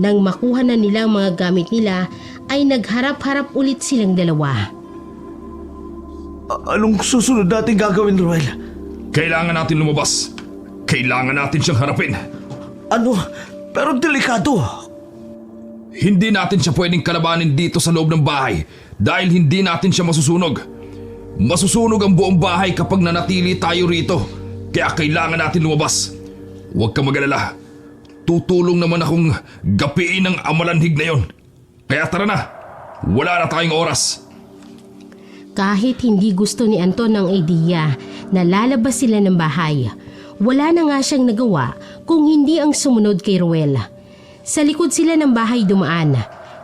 Nang makuha na nila ang mga gamit nila, ay nagharap-harap ulit silang dalawa. Anong susunod natin gagawin, Ruel? Kailangan natin lumabas. Kailangan natin siyang harapin. Ano? Pero delikado. Hindi natin siya pwedeng kalabanin dito sa loob ng bahay dahil hindi natin siya masusunog. Masusunog ang buong bahay kapag nanatili tayo rito. Kaya kailangan natin lumabas. Huwag ka mag-alala. Tutulong naman akong gapiin ang amalanhig na yon. Kaya tara na. Wala na tayong oras. Kahit hindi gusto ni Anton ng idea na lalabas sila ng bahay, wala na nga siyang nagawa kung hindi ang sumunod kay Ruel. Sa likod sila ng bahay dumaan.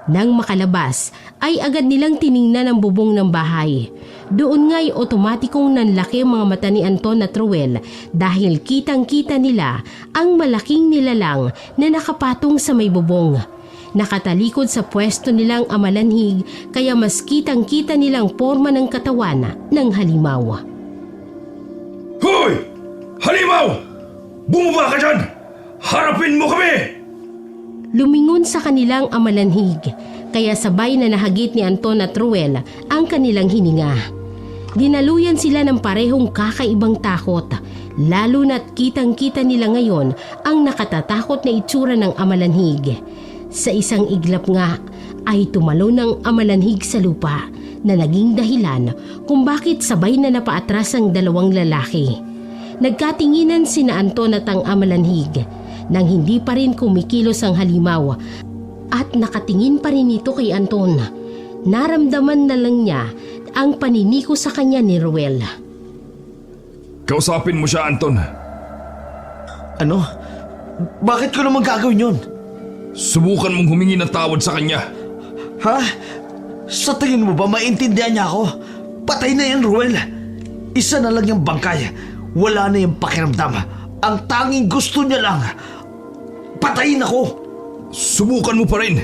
Nang makalabas ay agad nilang tiningnan ang bubong ng bahay. Doon nga'y otomatikong nanlaki ang mga mata ni Anton at Ruel dahil kitang-kita nila ang malaking nilalang na nakapatong sa may bubong. Nakatalikod sa pwesto nilang amalanhig kaya mas kitang-kita nilang forma ng katawan ng halimaw. Hoy! Halimaw! Bumaba ka dyan! Harapin mo kami! Lumingon sa kanilang amalanhig kaya sabay na nahagit ni Anton at Ruel ang kanilang hininga. Dinaluyan sila ng parehong kakaibang takot, lalo na't kitang-kita nila ngayon ang nakatatakot na itsura ng amalanhig. Sa isang iglap nga ay tumalon ng amalanhig sa lupa na naging dahilan kung bakit sabay na napaatras ang dalawang lalaki. Nagkatinginan sina Anton at ang amalanhig nang hindi pa rin kumikilos ang halimaw at nakatingin pa rin ito kay Anton. Naramdaman na lang niya ang paniniko sa kanya ni Ruel. Kausapin mo siya, Anton. Ano? Bakit ko naman gagawin yun? Subukan mong humingi ng tawad sa kanya. Ha? Sa tingin mo ba maintindihan niya ako? Patay na yan, Ruel. Isa na lang yung bangkay. Wala na yung pakiramdam. Ang tanging gusto niya lang, patayin ako. Subukan mo pa rin.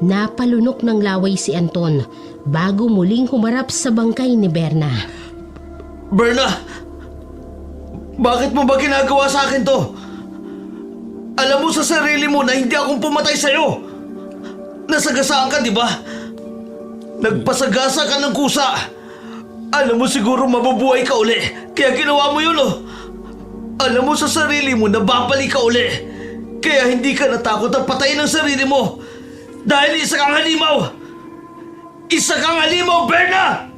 Napalunok ng laway si Anton bago muling humarap sa bangkay ni Berna. Berna! Bakit mo ba ginagawa sa akin to? Alam mo sa sarili mo na hindi akong pumatay sa'yo. Nasagasaan ka, di ba? Nagpasagasa ka ng kusa. Alam mo siguro mabubuhay ka uli, kaya ginawa mo yun, oh. Alam mo sa sarili mo na babalik ka uli, kaya hindi ka natakot at patayin ang sarili mo. Dahil isa kang halimaw! Isa kang halimaw, Berna!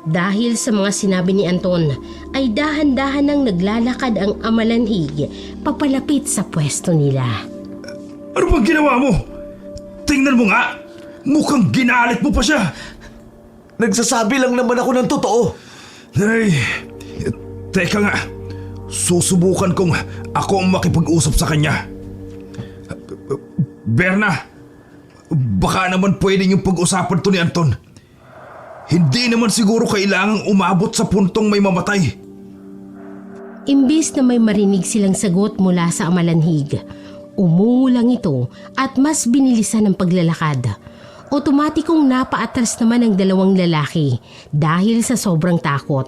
Dahil sa mga sinabi ni Anton, ay dahan-dahan nang naglalakad ang amalanhig papalapit sa pwesto nila. Ano bang ginawa mo? Tingnan mo nga! Mukhang ginalit mo pa siya! Nagsasabi lang naman ako ng totoo. Ay, teka nga. Susubukan kong ako ang makipag-usap sa kanya. Berna, baka naman pwede yung pag-usapan to ni Anton. Hindi naman siguro kailangang umabot sa puntong may mamatay. Imbis na may marinig silang sagot mula sa amalanhig, umungo lang ito at mas binilisan ang paglalakad. Otomatikong napaatras naman ang dalawang lalaki dahil sa sobrang takot.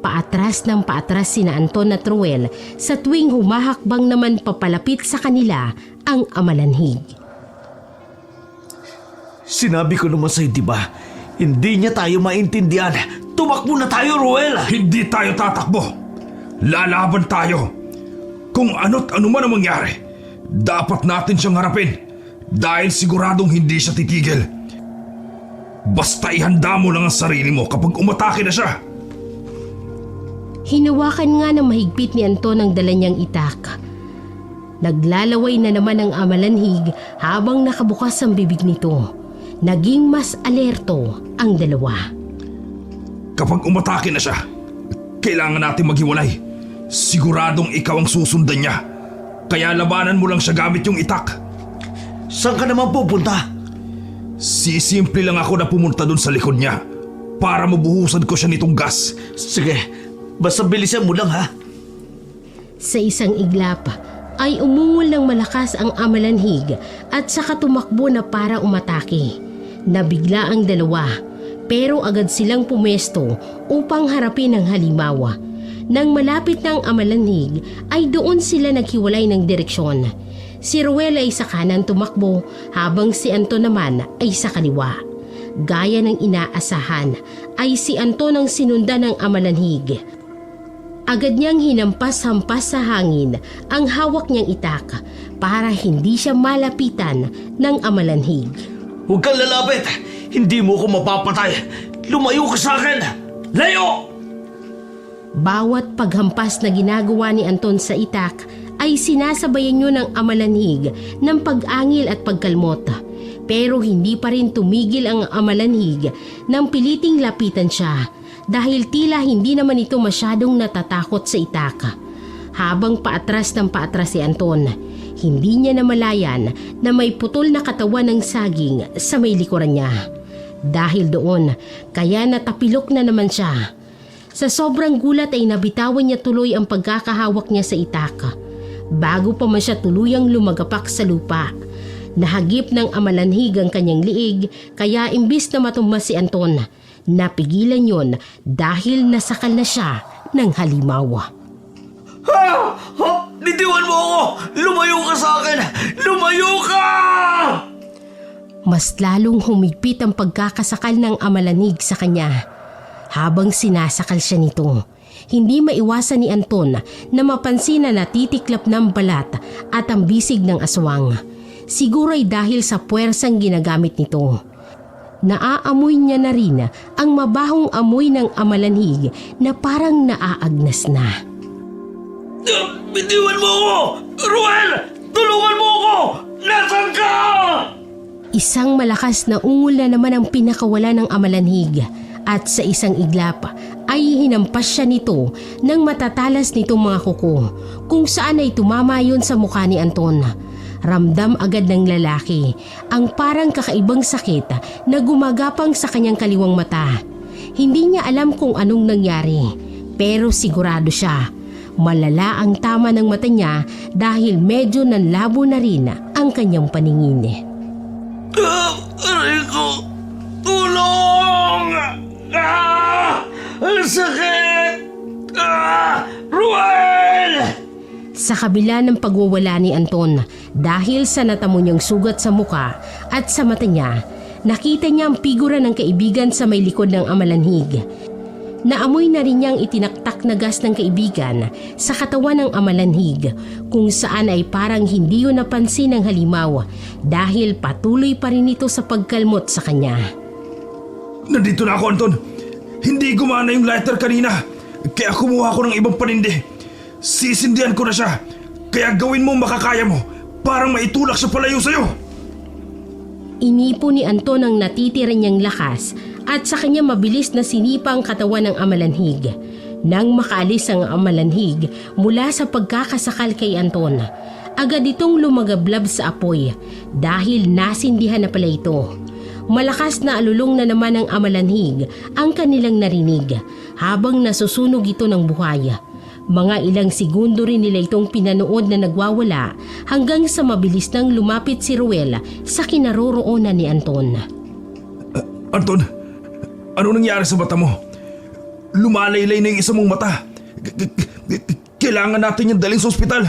Paatras ng paatras sina Anton at Ruel sa tuwing humahakbang naman papalapit sa kanila ang amalanhig. Sinabi ko naman sa'yo, di ba? Hindi niya tayo maintindihan. Tumakbo na tayo, Ruel! Hindi tayo tatakbo. Lalaban tayo. Kung ano't ano man ang mangyari, dapat natin siyang harapin dahil siguradong hindi siya titigil. Basta ihanda mo lang ang sarili mo kapag umatake na siya. Hinawakan nga ng mahigpit ni Anton ang dala niyang itak. Naglalaway na naman ang amalanhig habang nakabukas ang bibig nito. Naging mas alerto ang dalawa. Kapag umatake na siya, kailangan natin maghiwalay. Siguradong ikaw ang susundan niya. Kaya labanan mo lang siya gamit yung itak. Saan ka naman pupunta? Sisimple lang ako na pumunta dun sa likod niya para mabuhusan ko siya nitong gas. Sige, basta bilisan mo lang, ha? Sa isang iglap ay umungol ng malakas ang amalanhig at saka tumakbo na para umatake. Nabigla ang dalawa pero agad silang pumesto upang harapin ang halimaw. Nang malapit ng amalanhig ay doon sila naghiwalay ng direksyon. Si Ruel ay sa kanan tumakbo habang si Anton naman ay sa kaliwa. Gaya ng inaasahan ay si Anton ang sinundan ng amalanhig. Agad niyang hinampas-hampas sa hangin ang hawak niyang itak para hindi siya malapitan ng amalanhig. Huwag kang lalapit! Hindi mo ko mapapatay! Lumayo ka sa akin! Layo! Bawat paghampas na ginagawa ni Anton sa itak ay sinasabayan niyo ng amalanhig ng pag-angil at pagkalmot. Pero hindi pa rin tumigil ang amalanhig nang piliting lapitan siya dahil tila hindi naman ito masyadong natatakot sa itak. Habang paatras ng paatras si Anton, hindi niya namalayan na may putol na katawan ng saging sa may likuran niya. Dahil doon, kaya natapilok na naman siya. Sa sobrang gulat ay nabitawan niya tuloy ang pagkakahawak niya sa itak. Bago pa man siya tuluyang lumagapak sa lupa. Nahagip ng amalanhig ang kanyang liig kaya imbis na matumba si Anton, napigilan yon dahil nasakal na siya ng halimaw. Ha! Ha! Nitiwan mo ako! Lumayo ka sa akin! Lumayo ka! Mas lalong humigpit ang pagkakasakal ng amalanhig sa kanya. Habang sinasakal siya nito, hindi maiwasan ni Anton na mapansin na natitiklap ng balat at ang bisig ng aswang. Siguro ay dahil sa puwersang ginagamit nito. Naaamoy niya na rin ang mabahong amoy ng amalanhig na parang naaagnas na. Bitiwan mo ako! Ruel! Tulungan mo ako! Nasaan ka? Isang malakas na ungol na naman ang pinakawala ng amalanhig at sa isang iglap ay hinampas siya nito ng matatalas nitong mga kuko kung saan ay tumama yun sa mukha ni Anton. Ramdam agad ng lalaki ang parang kakaibang sakit na gumagapang sa kanyang kaliwang mata. Hindi niya alam kung anong nangyari pero sigurado siya. Malala ang tama ng mata niya dahil medyo nanlabo na rin ang kanyang paningin. Aray ko! Tulong! Ang sakit! Ruel! Sa kabila ng pagwawala ni Anton dahil sa natamo niyang sugat sa muka at sa mata niya, nakita niya ang figura ng kaibigan sa may likod ng amalanhig. Naamoy na rin niyang itinaktak na gas ng kaibigan sa katawan ng amalanhig kung saan ay parang hindi yun napansin ng halimaw dahil patuloy pa rin ito sa pagkalmot sa kanya. Nandito na ako, Anton. Hindi gumana yung lighter kanina. Kaya kumuha ko ng ibang panindi. Sisindihan ko na siya. Kaya gawin mo makakaya mo. Parang maitulak siya palayo sa'yo. Inipo ni Anton ang natitira niyang lakas at sa kanya mabilis na sinipa ang katawan ng amalanhig. Nang makaalis ang amalanhig mula sa pagkakasakal kay Anton, agad itong lumagablab sa apoy dahil nasindihan na pala ito. Malakas na alulong na naman ng amalanhig ang kanilang narinig habang nasusunog ito ng buhay. Mga ilang segundo rin nila itong pinanood na nagwawala hanggang sa mabilis nang lumapit si Ruel sa kinaroroonan ni Anton. Anton, ano nangyari sa mata mo? Lumalaylay na yung isa mong mata. Kailangan natin yung dalhin sa ospital.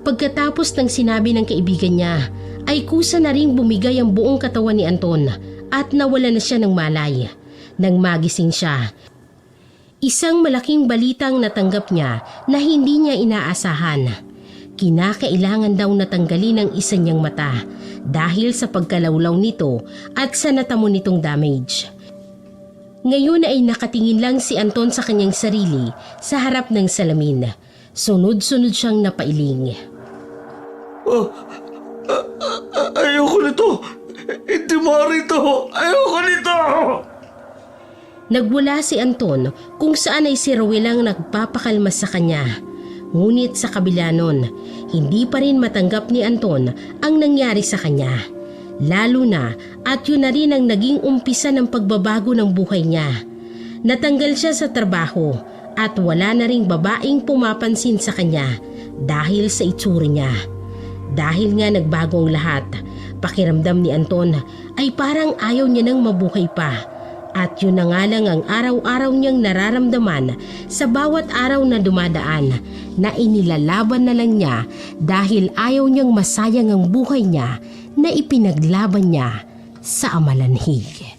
Pagkatapos ng sinabi ng kaibigan niya, ay kusa na ring bumigay ang buong katawan ni Anton at nawala na siya ng malay. Nang magising siya, isang malaking balitang natanggap niya na hindi niya inaasahan. Kinakailangan daw natanggalin ang isa niyang mata dahil sa pagkalawlaw nito at sa natamo nitong damage. Ngayon ay nakatingin lang si Anton sa kanyang sarili sa harap ng salamin. Sunod-sunod siyang napailing. Ayoko nito! Hindi maaari ito! Ayoko nito! Nagwala si Anton kung saan ay si Ruel ang nagpapakalma sa kanya. Ngunit sa kabila nun, hindi pa rin matanggap ni Anton ang nangyari sa kanya. Lalo na at yun na rin ang naging umpisa ng pagbabago ng buhay niya. Natanggal siya sa trabaho at wala na ring babaeng pumapansin sa kanya dahil sa itsura niya. Dahil nga nagbago ang lahat, pakiramdam ni Anton ay parang ayaw niya nang mabuhay pa At yun na nga lang ang araw-araw niyang nararamdaman sa bawat araw na dumadaan na inilalaban na lang niya dahil ayaw niyang masayang ang buhay niya na ipinaglaban niya sa amalanhig.